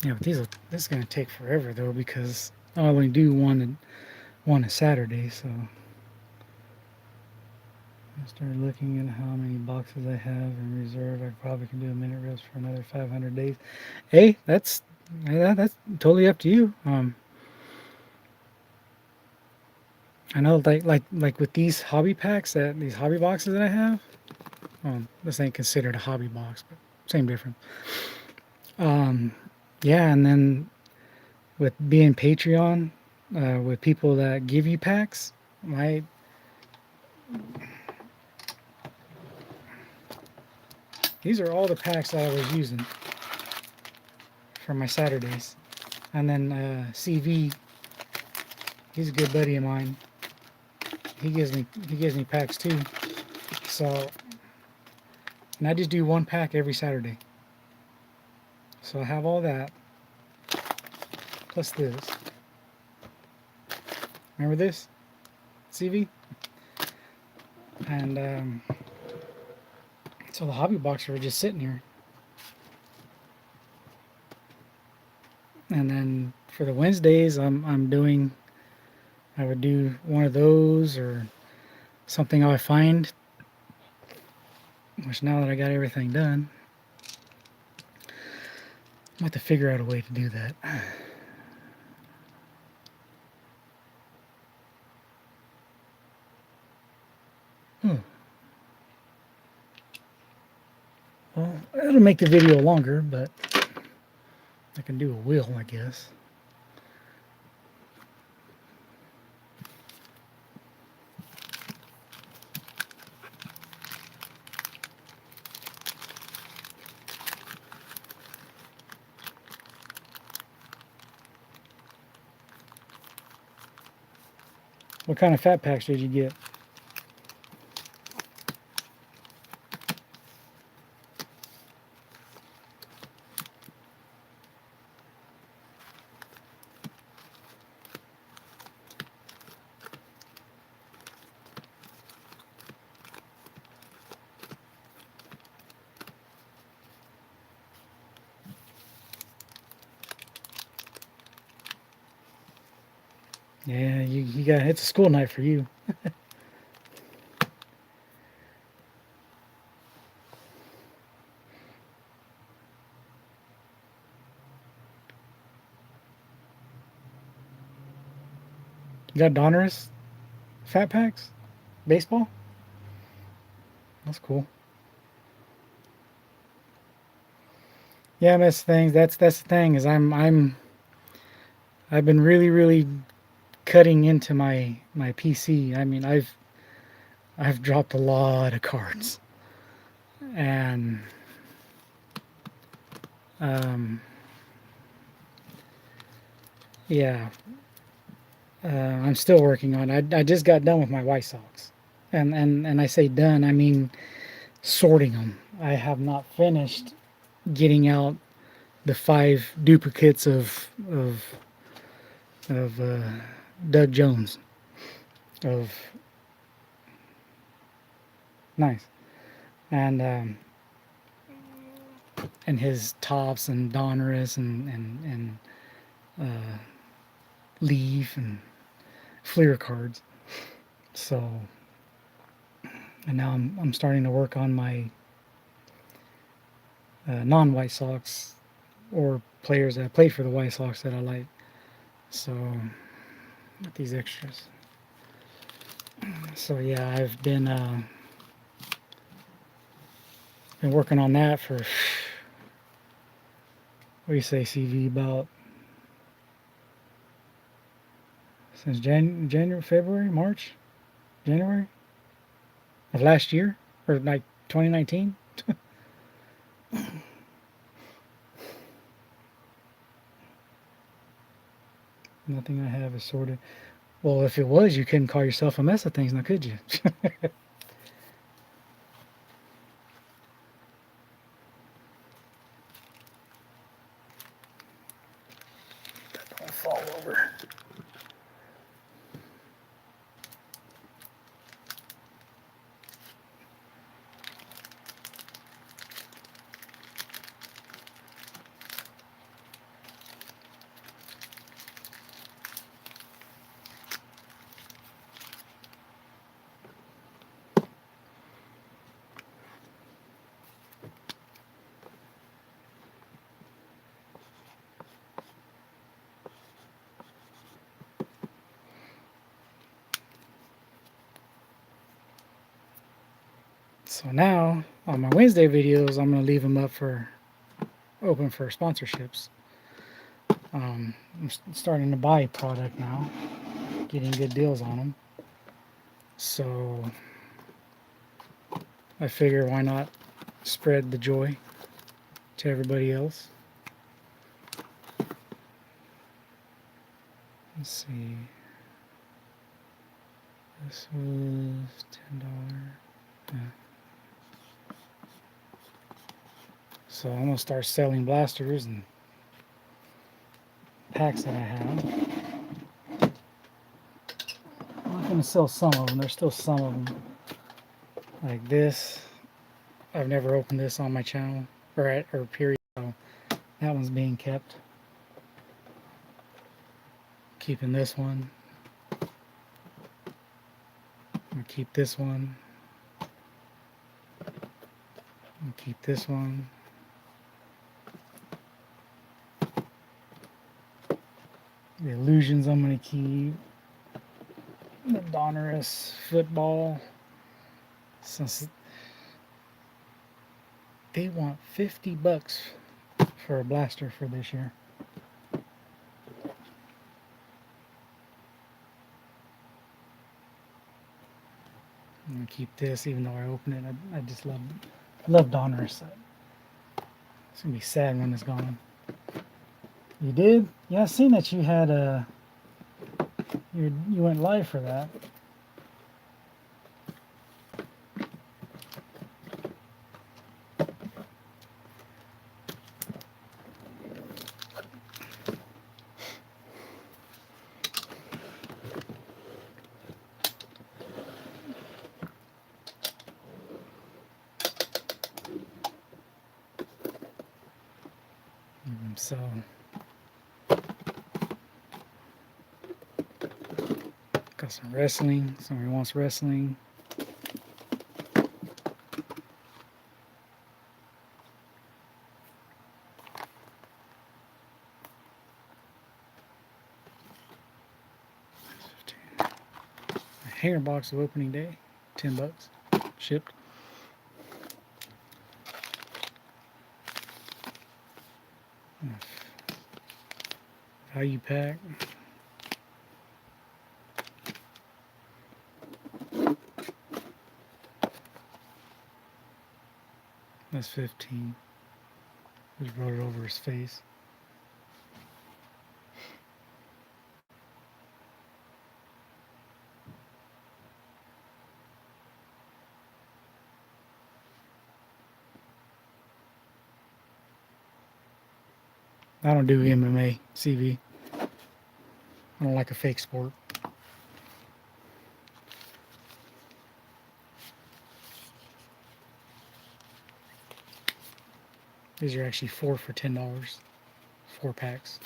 Yeah, but this is gonna take forever though because I only do one a Saturday, so I started looking at how many boxes I have in reserve. I probably can do a minute rips for another 500 days. Hey, that's totally up to you. I know like with these hobby packs these hobby boxes that I have. This ain't considered a hobby box, but same difference. Yeah, and then with being Patreon, with people that give you packs, my these are all the packs that I was using for my Saturdays. And then CV, he's a good buddy of mine. He gives me packs too. So, and I just do one pack every Saturday. So I have all that plus this. Remember this, CV? And so the hobby boxes are just sitting here. And then for the Wednesdays, I would do one of those or something I find. Which now that I got everything done, I'm have to figure out a way to do that. Well, it'll make the video longer, but I can do a wheel, I guess. What kind of fat packs did you get? Yeah, you got, it's a school night for you. You got Donruss fat packs? Baseball? That's cool. Yeah, that's the thing. That's the thing is I've been really cutting into my PC. I mean, I've dropped a lot of cards, and um, yeah, I'm still working on it. I just got done with my White Sox, and I say done, I mean sorting them. I have not finished getting out the 5 duplicates of Doug Jones of nice and his tops and Donruss and Leaf and Fleer cards. So, and now I'm starting to work on my non-White Sox or players that played for the White Sox that I like. So, with these extras. So yeah, I've been working on that for, what do you say, CV, about since January, February, March, January of last year, or like 2019. Nothing I have is sorted. Well, if it was, you couldn't call yourself a mess of things, now could you? Don't fall over. So now, on my Wednesday videos, I'm going to leave them up for open for sponsorships. I'm starting to buy product now, getting good deals on them. So I figure why not spread the joy to everybody else. Let's see. This was $10. Yeah. So I'm gonna start selling blasters and packs that I have. I'm not gonna sell some of them. There's still some of them like this. I've never opened this on my channel or period. So that one's being kept. Keeping this one. I'll keep this one. I'll keep this one. The Illusions I'm gonna keep. The Donruss football. Since they want $50 for a blaster for this year. keep this, even though I open it. I just love Donruss. It's gonna be sad when it's gone. You did? Yeah, I seen that you had you went live for that. So got some wrestling. Somebody wants wrestling. A hanger box of opening day, $10 shipped. Value pack. That's 15. Just wrote it over his face. I don't do MMA, CV. I don't like a fake sport. These are actually 4 for $10. 4 packs.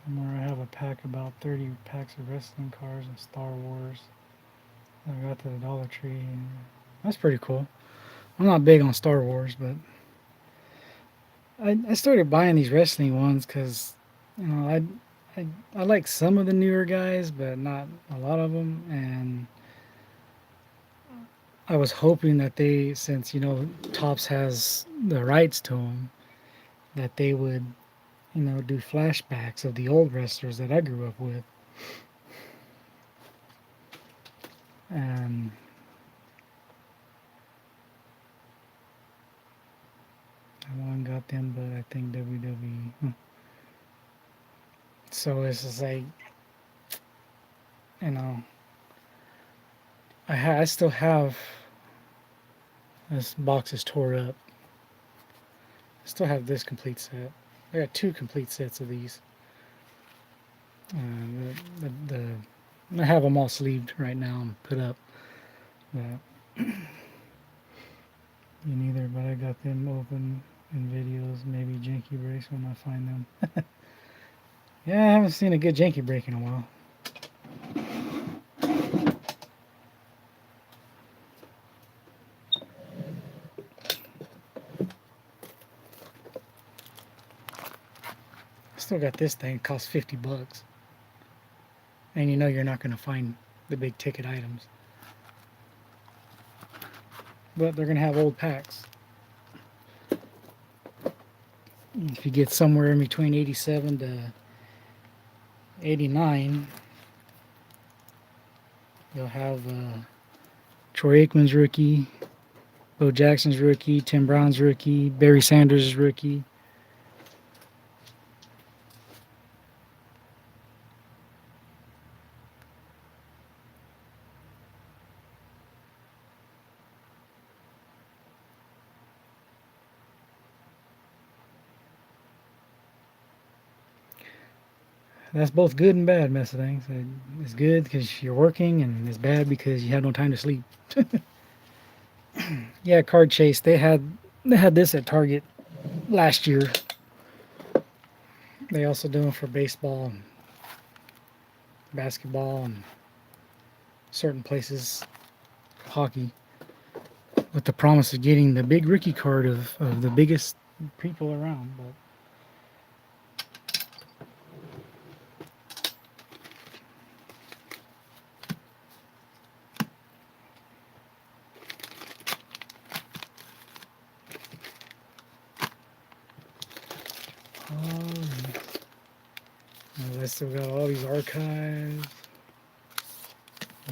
Somewhere I have a pack about 30 packs of wrestling cards and Star Wars. I got to the Dollar Tree. And that's pretty cool. I'm not big on Star Wars, but I started buying these wrestling ones because, you know, I like some of the newer guys, but not a lot of them. And I was hoping that they, since, you know, Topps has the rights to them, that they would, you know, do flashbacks of the old wrestlers that I grew up with. And I one got them, but I think WWE. So it's just like, you know, I still have this box is tore up. I still have this complete set. I got 2 complete sets of these. I have them all sleeved right now and put up. But me neither, but I got them open in videos. Maybe janky breaks when I find them. Yeah, I haven't seen a good janky break in a while. I still got this thing. It costs $50. And you know you're not going to find the big ticket items. But they're going to have old packs. If you get somewhere in between 87 to 89, you'll have Troy Aikman's rookie, Bo Jackson's rookie, Tim Brown's rookie, Barry Sanders' rookie. That's both good and bad, Mustangs. It's good because you're working, and it's bad because you have no time to sleep. Yeah, Card Chase. They had this at Target last year. They also do them for baseball and basketball and certain places, hockey, with the promise of getting the big rookie card of the biggest people around. But I still got all these archives.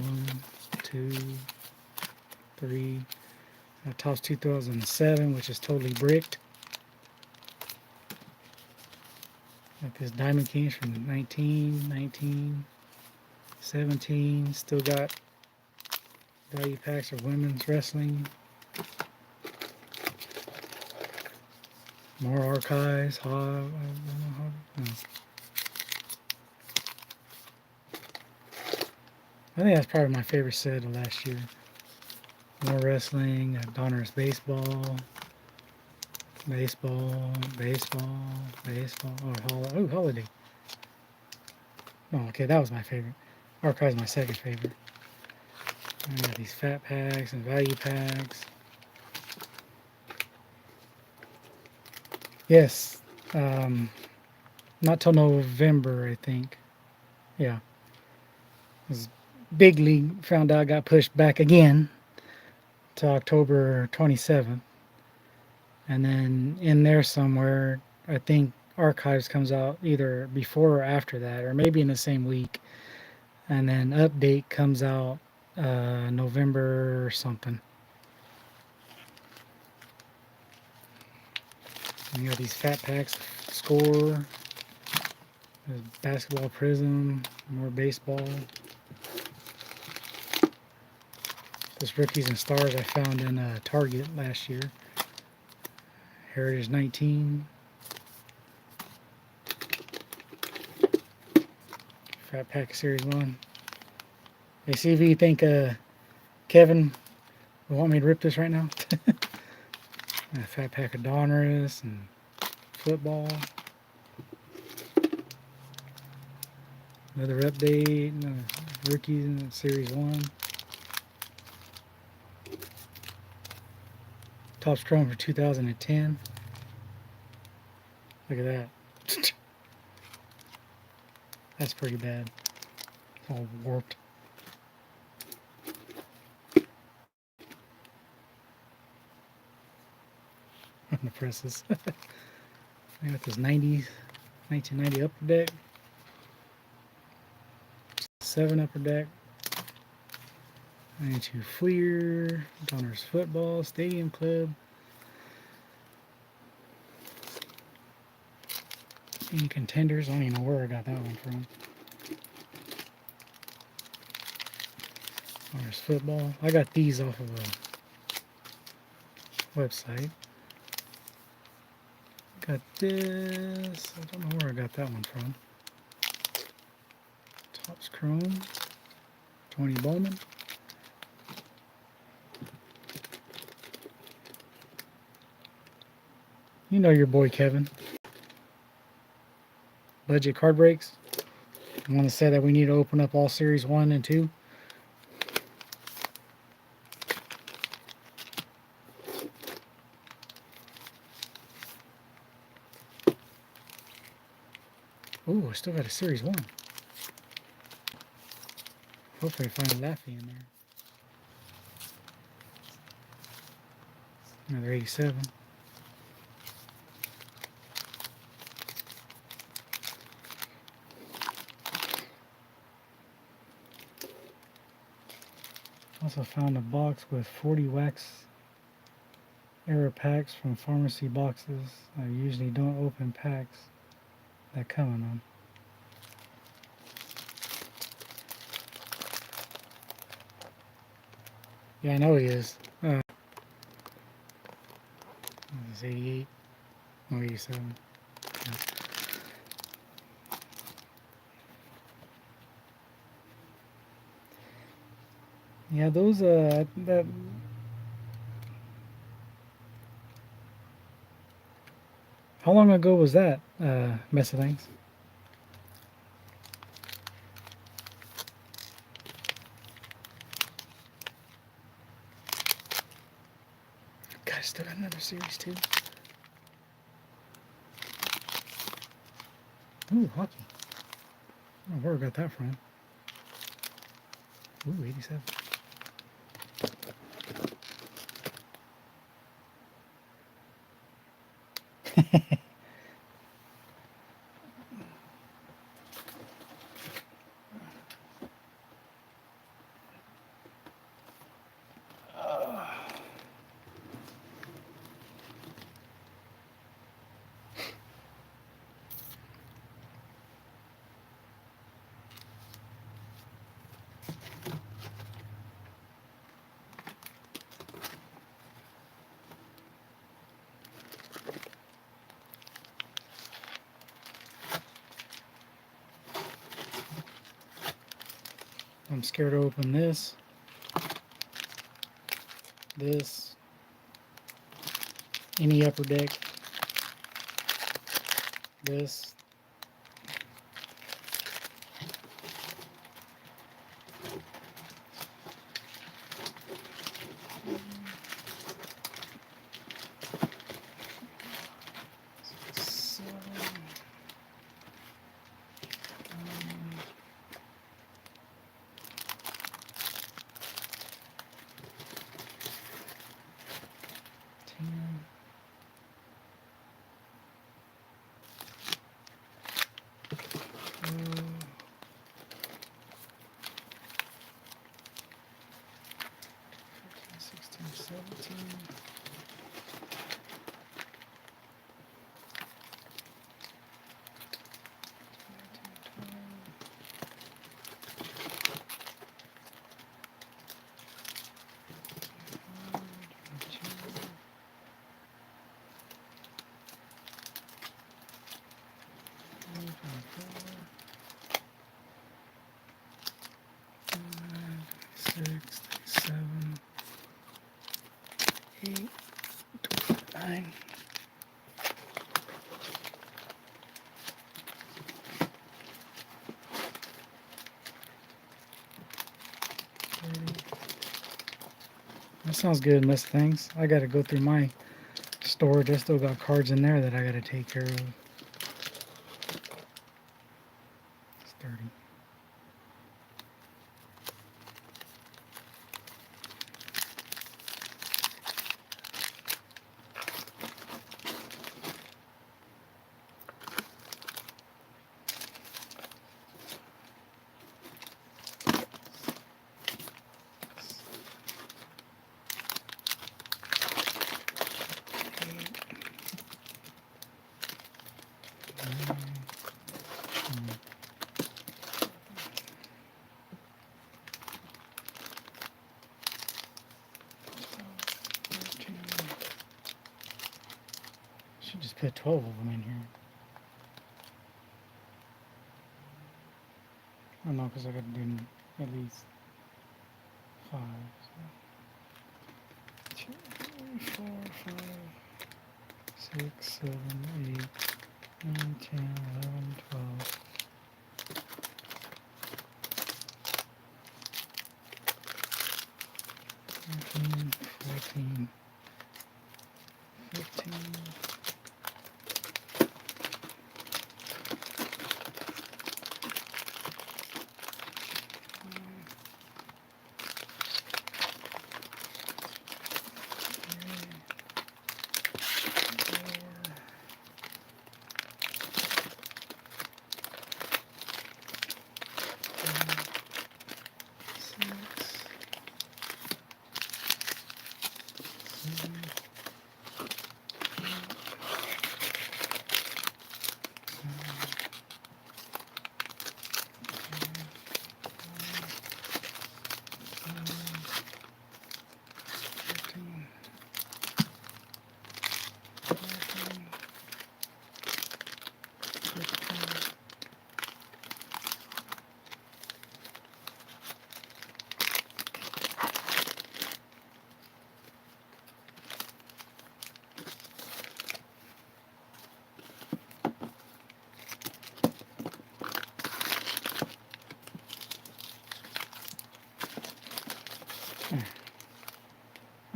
1, 2, 3. Topps 2007, which is totally bricked. Got this Diamond Kings from 19, 19, 17. Still got value packs of women's wrestling. More archives. No. I think that's probably my favorite set of last year. More wrestling, Donruss baseball, baseball. Oh, holiday. Oh, okay, that was my favorite. Archive's my second favorite. I got these fat packs and value packs. Yes, not till November, I think. Yeah, this big league found out got pushed back again to October 27th, and then in there somewhere, I think Archives comes out either before or after that, or maybe in the same week, and then Update comes out November or something. And you got these fat packs, Score, Basketball Prism, more baseball. This Rookies and Stars I found in Target last year. Heritage 19. Fat Pack Series 1. Hey, see if you think Kevin will want me to rip this right now. A Fat Pack of Donruss and football. Another update. Rookies in Series 1. Topps Chrome for 2010. Look at that. That's pretty bad. It's all warped. On the presses. I got this 1990 Upper Deck. 7 Upper Deck. 92 Fleer. Donruss Football. Stadium Club. Any Contenders. I don't even know where I got that one from. Donruss Football. I got these off of a website. Got this. I don't know where I got that one from. Topps Chrome. 20 Bowman. You know your boy Kevin. Budget card breaks. I want to say that we need to open up all Series 1 and 2. Ooh, I still got a Series 1. Hopefully I find a Laffy in there. Another 87. Also found a box with 40 wax era packs from pharmacy boxes. I usually don't open packs that come in them. Yeah, I know he is. This is 88. Oh, 87. Yeah. Yeah, those that how long ago was that mess of things? God, I still got another series too. Ooh, hockey. I don't know where I got that from. Ooh, 87. I'm scared to open this, any upper deck, this. Six, 7, 8, 9. That sounds good, Miss Things. I gotta go through my storage. I still got cards in there that I gotta take care of. It's 30. Should just put 12 of them in here. Oh no, because I gotta do at least 5. So. 2, 3, 4, 5, 6, 7, 8, 9, 10, 11, 12. 13, 14, 15.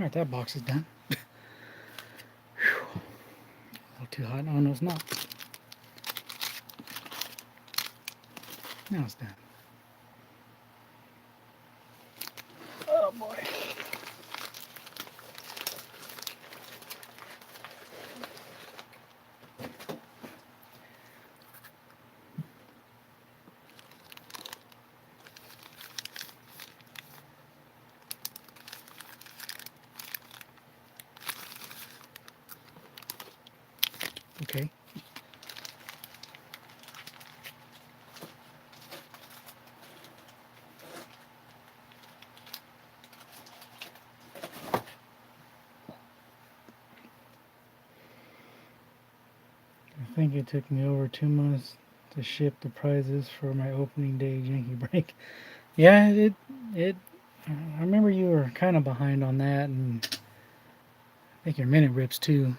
Alright, that box is done. Whew. A little too hot. Oh, no, it's not. Now it's done. Oh boy. Okay. I think it took me over 2 months to ship the prizes for my opening day Yankee break. Yeah, I remember you were kind of behind on that, and I think your minute rips too.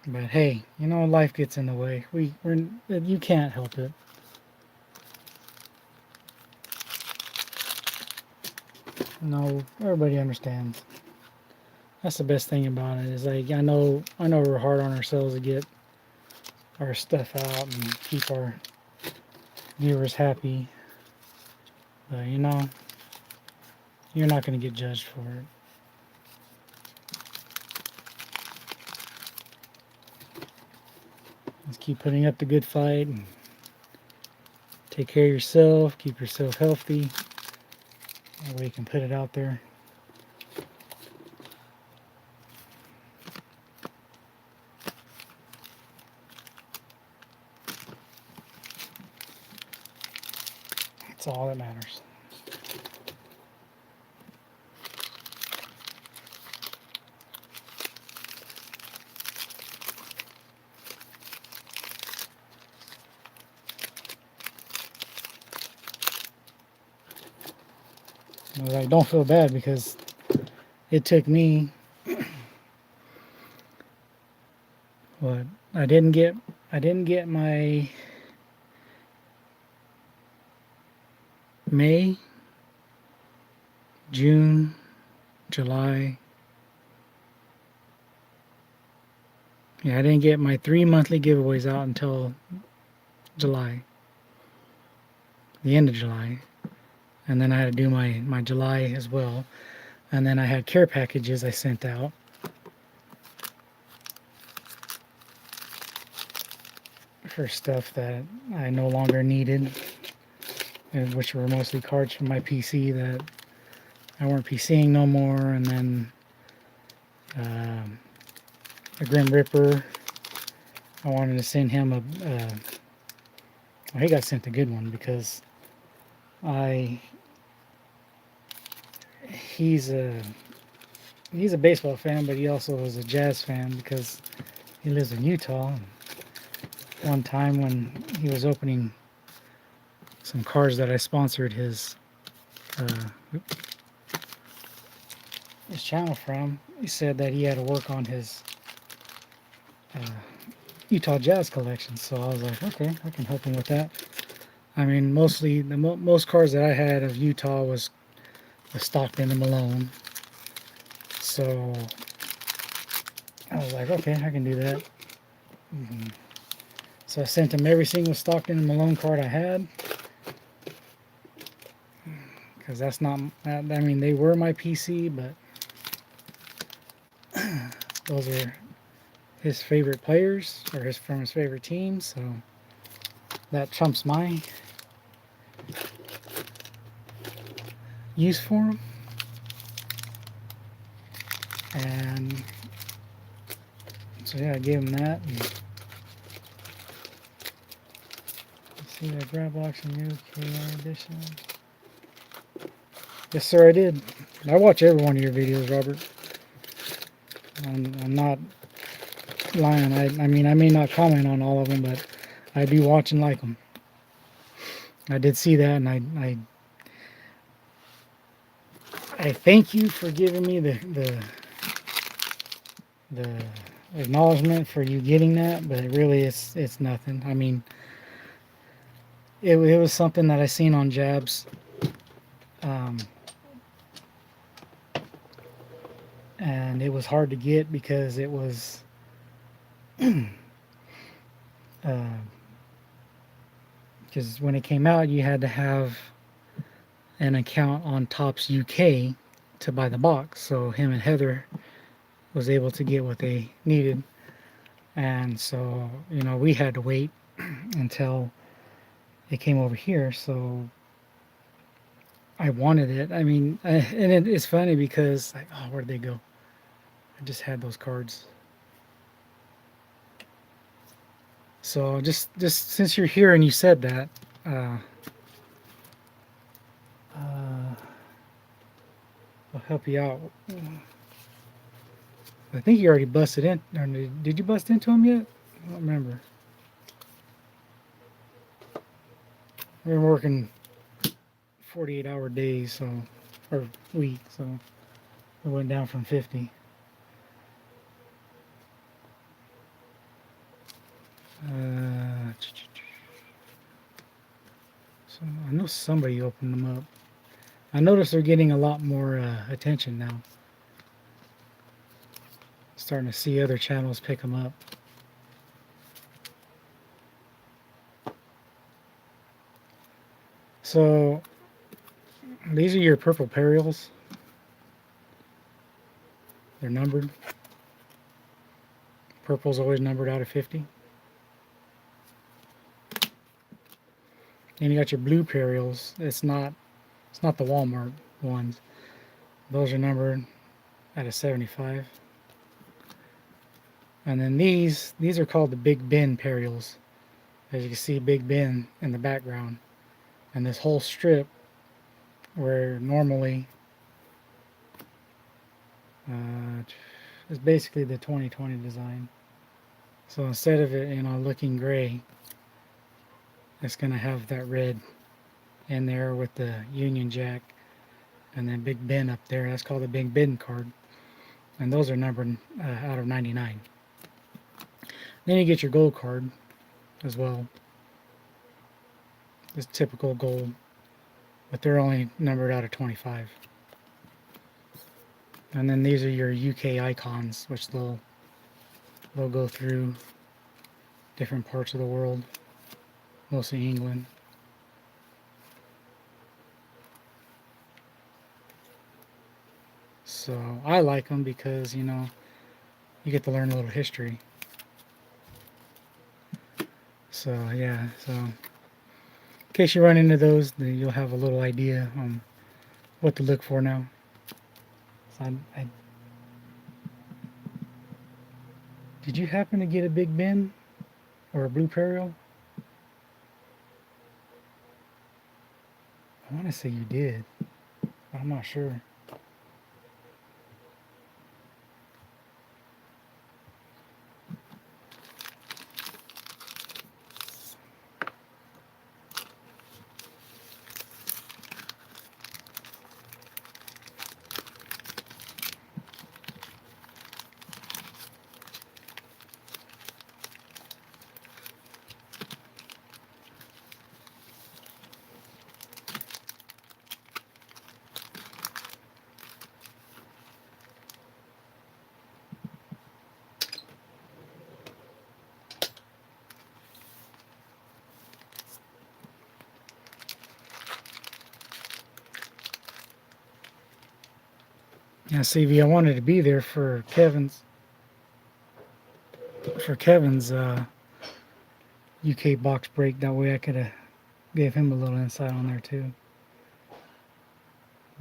But hey, you know, life gets in the way. You can't help it. No, everybody understands. That's the best thing about it. Is like I know we're hard on ourselves to get our stuff out and keep our viewers happy. But you know, you're not going to get judged for it. Just keep putting up the good fight and take care of yourself. Keep yourself healthy. That way you can put it out there. That's all that matters. Like, don't feel bad because it took me what I didn't get my May, June, July. Yeah, I didn't get my 3 monthly giveaways out until July, the end of July. And then I had to do my July as well. And then I had care packages I sent out. For stuff that I no longer needed, which were mostly cards from my PC that I weren't PCing no more. And then a Grim Ripper, I wanted to send him well, he got sent a good one because he's a baseball fan, but he also is a jazz fan because he lives in Utah. And one time when he was opening some cards that I sponsored his channel from, he said that he had to work on his Utah Jazz collection. So I was like, okay, I can help him with that. I mean, mostly most cards that I had of Utah was Stockton and Malone. So I was like, okay, I can do that. So I sent him every single Stockton and Malone card I had. Because that's not, I mean, they were my PC, but those are his favorite players, or from his favorite team, so that trumps my use for him. And so yeah, I gave him that. And see that grab box and new KR edition. Yes, sir, I did. I watch every one of your videos, Robert. I'm not lying. I mean, I may not comment on all of them, but I do watch and like them. I did see that, and I thank you for giving me the acknowledgement for you getting that, but really it's nothing. I mean, it was something that I seen on Jabs. and it was hard to get because it was because when it came out, you had to have an account on Topps UK to buy the box. So him and Heather was able to get what they needed, and so we had to wait until it came over here. So I wanted it. I mean, and it's funny because oh, where'd they go? I just had those cards. So just since you're here and you said that, uh, I'll help you out. I think you already busted in. Or did you bust into him yet? I don't remember. We've been working 48-hour days, so or week, so it went down from 50. So I know somebody opened them up. I noticed they're getting a lot more attention now. Starting to see other channels pick them up. So these are your purple Perials. They're numbered. Purple's always numbered out of 50. And you got your blue Perials. It's not the Walmart ones. Those are numbered out of 75. And then these are called the Big Ben Perials. As you can see, Big Ben in the background. And this whole strip, where normally is basically the 2020 design. So instead of it, looking gray, it's going to have that red in there with the Union Jack, and then Big Ben up there. That's called the Big Ben card. And those are numbered out of 99. Then you get your gold card as well. It's typical gold, but they're only numbered out of 25. And then these are your UK icons, which they'll go through different parts of the world, mostly England. So I like them because you get to learn a little history. So yeah, so in case you run into those, then you'll have a little idea on what to look for now. So did you happen to get a Big Ben or a Blue Perial? I want to say you did, but I'm not sure. Yeah, CV, I wanted to be there for Kevin's UK box break. That way I could have gave him a little insight on there too.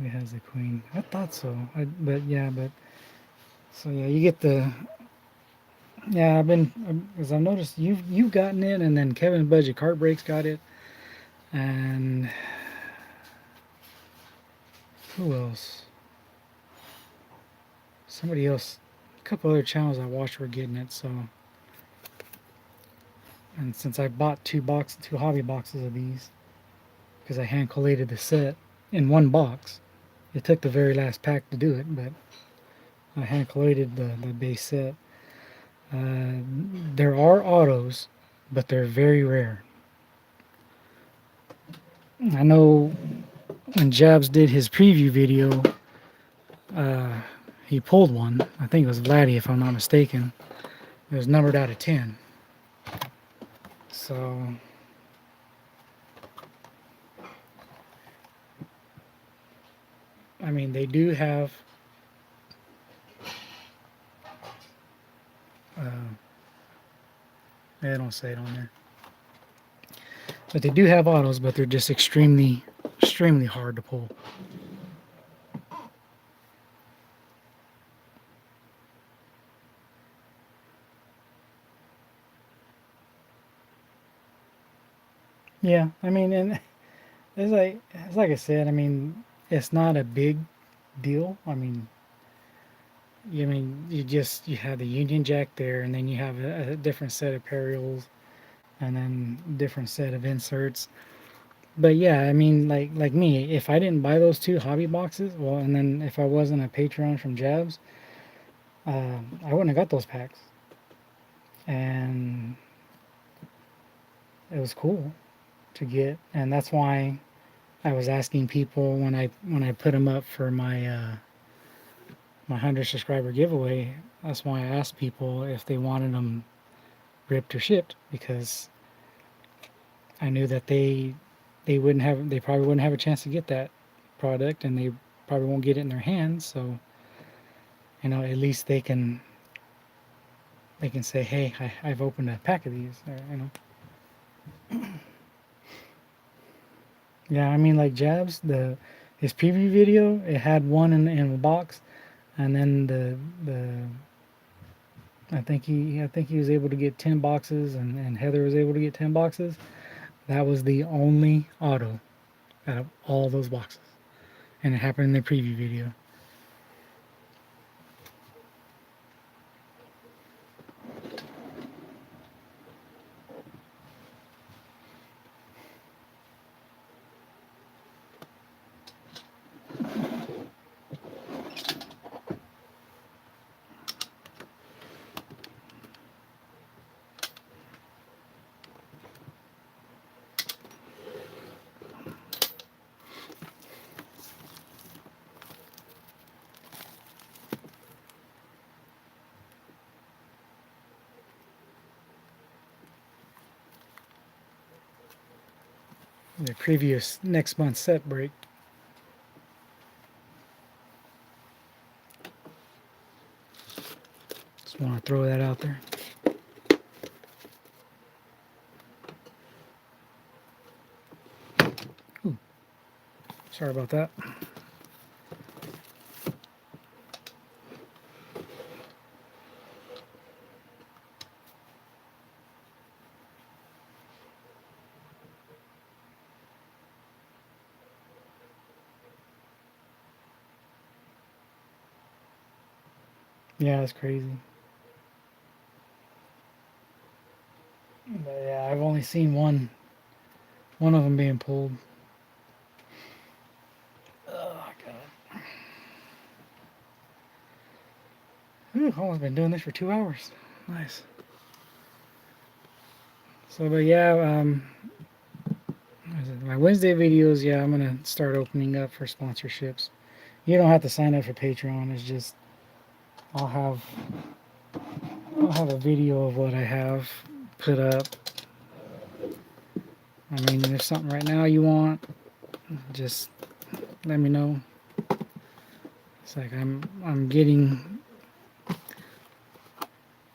He has the Queen. I thought so. So yeah, you get the. Yeah, because I've noticed you've gotten it, and then Kevin Budget Cart Breaks got it, and who else? Somebody else. A couple other channels I watched were getting it. So, and since I bought two hobby boxes of these, because I hand collated the set in one box. It took the very last pack to do it, but I hand collated the base set. There are autos, but they're very rare. I know when Jabs did his preview video, he pulled one. I think it was Vladdy, if I'm not mistaken. It was numbered out of 10. So I mean, they do have they don't say it on there, but they do have autos, but they're just extremely hard to pull. Yeah, I mean, and it's like I said. I mean, it's not a big deal. I mean, you have the Union Jack there, and then you have a different set of perials, and then different set of inserts. But yeah, I mean, like me, if I didn't buy those two hobby boxes, well, and then if I wasn't a Patreon from Jabs, I wouldn't have got those packs, and it was cool to get, and that's why I was asking people when I put them up for my 100 subscriber giveaway. That's why I asked people if they wanted them ripped or shipped, because I knew that they probably wouldn't have a chance to get that product, and they probably won't get it in their hands. So at least they can say, hey, I've opened a pack of these, or. Yeah, I mean, like Jabs, his preview video, it had one in the box, and then I think he was able to get 10 boxes, and Heather was able to get 10 boxes. That was the only auto out of all those boxes, and it happened in the preview video. The previous next month's set break. Just want to throw that out there. Ooh, sorry about that. Yeah, it's crazy. But yeah, I've only seen one of them being pulled. Oh God. Ooh, I've only been doing this for 2 hours. Nice. So, but yeah, my Wednesday videos, yeah, I'm gonna start opening up for sponsorships. You don't have to sign up for Patreon. It's just I'll have a video of what I have put up. I mean, if there's something right now you want, just let me know. It's like I'm getting,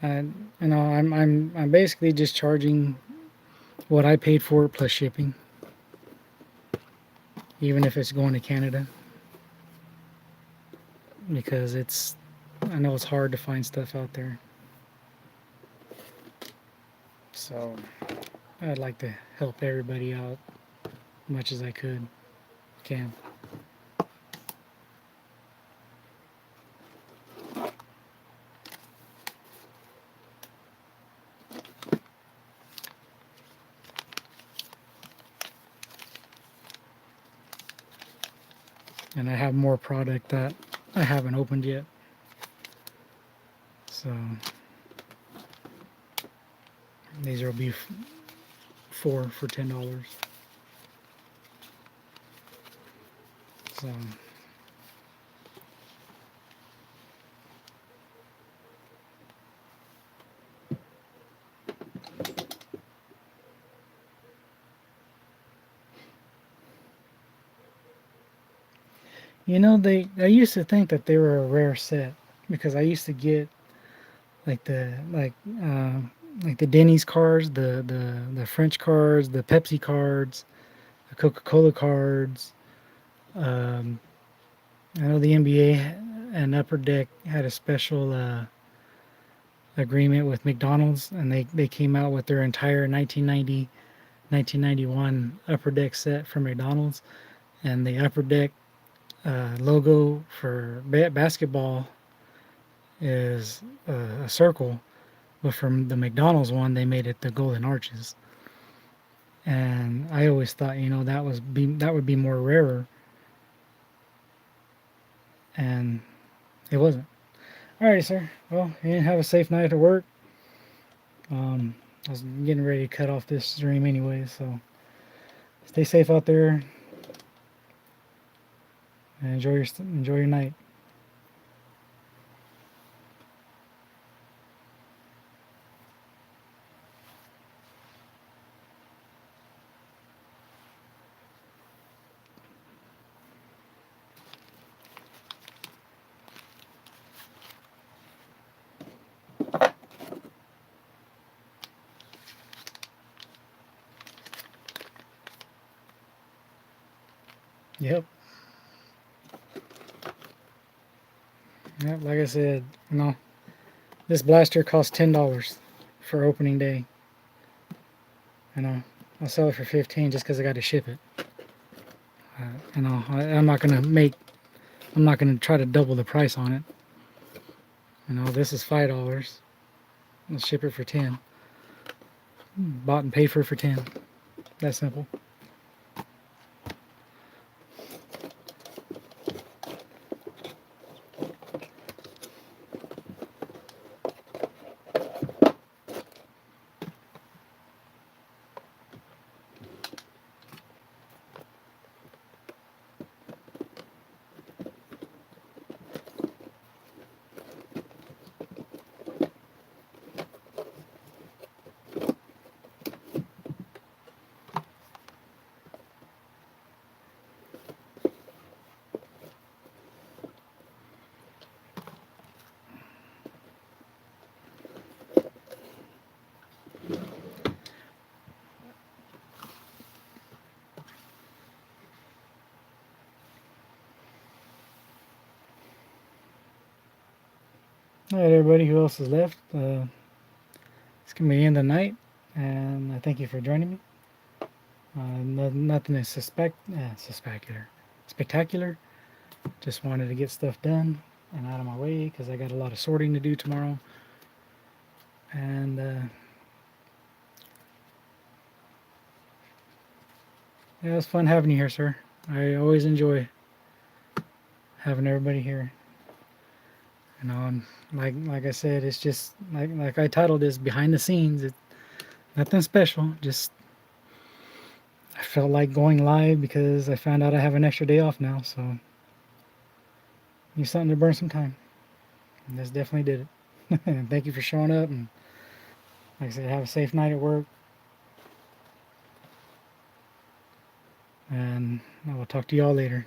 I'm basically just charging what I paid for it plus shipping, even if it's going to Canada, because I know it's hard to find stuff out there. So I'd like to help everybody out as much as I can. And I have more product that I haven't opened yet. So these will be 4 for $10. So I used to think that they were a rare set because I used to get like like the Denny's cards, the French cards, the Pepsi cards, the Coca-Cola cards. Um, I know the NBA and Upper Deck had a special agreement with McDonald's, and they came out with their entire 1991 Upper Deck set for McDonald's, and the Upper Deck logo for basketball is a circle, but from the McDonald's one, they made it the Golden Arches. And I always thought, that would be more rarer, and it wasn't. Alrighty, sir. Well, you didn't have a safe night at work. I was getting ready to cut off this stream anyway, so stay safe out there and enjoy your night. Yep. Yep. Like I said, this blaster cost $10 for opening day. I'll sell it for 15 just because I got to ship it. I'm not gonna try to double the price on it. This is $5. I'll ship it for 10. Bought and paid for it for 10. That simple. All right, everybody who else is left, it's going to be the end of the night, and I thank you for joining me. Nothing is spectacular. Just wanted to get stuff done and out of my way because I got a lot of sorting to do tomorrow. And yeah, it was fun having you here, sir. I always enjoy having everybody here. And like I said, it's just like I titled this behind the scenes. It's nothing special. Just I felt like going live because I found out I have an extra day off now, so need something to burn some time. And this definitely did it. And thank you for showing up. And like I said, have a safe night at work. And I will talk to y'all later.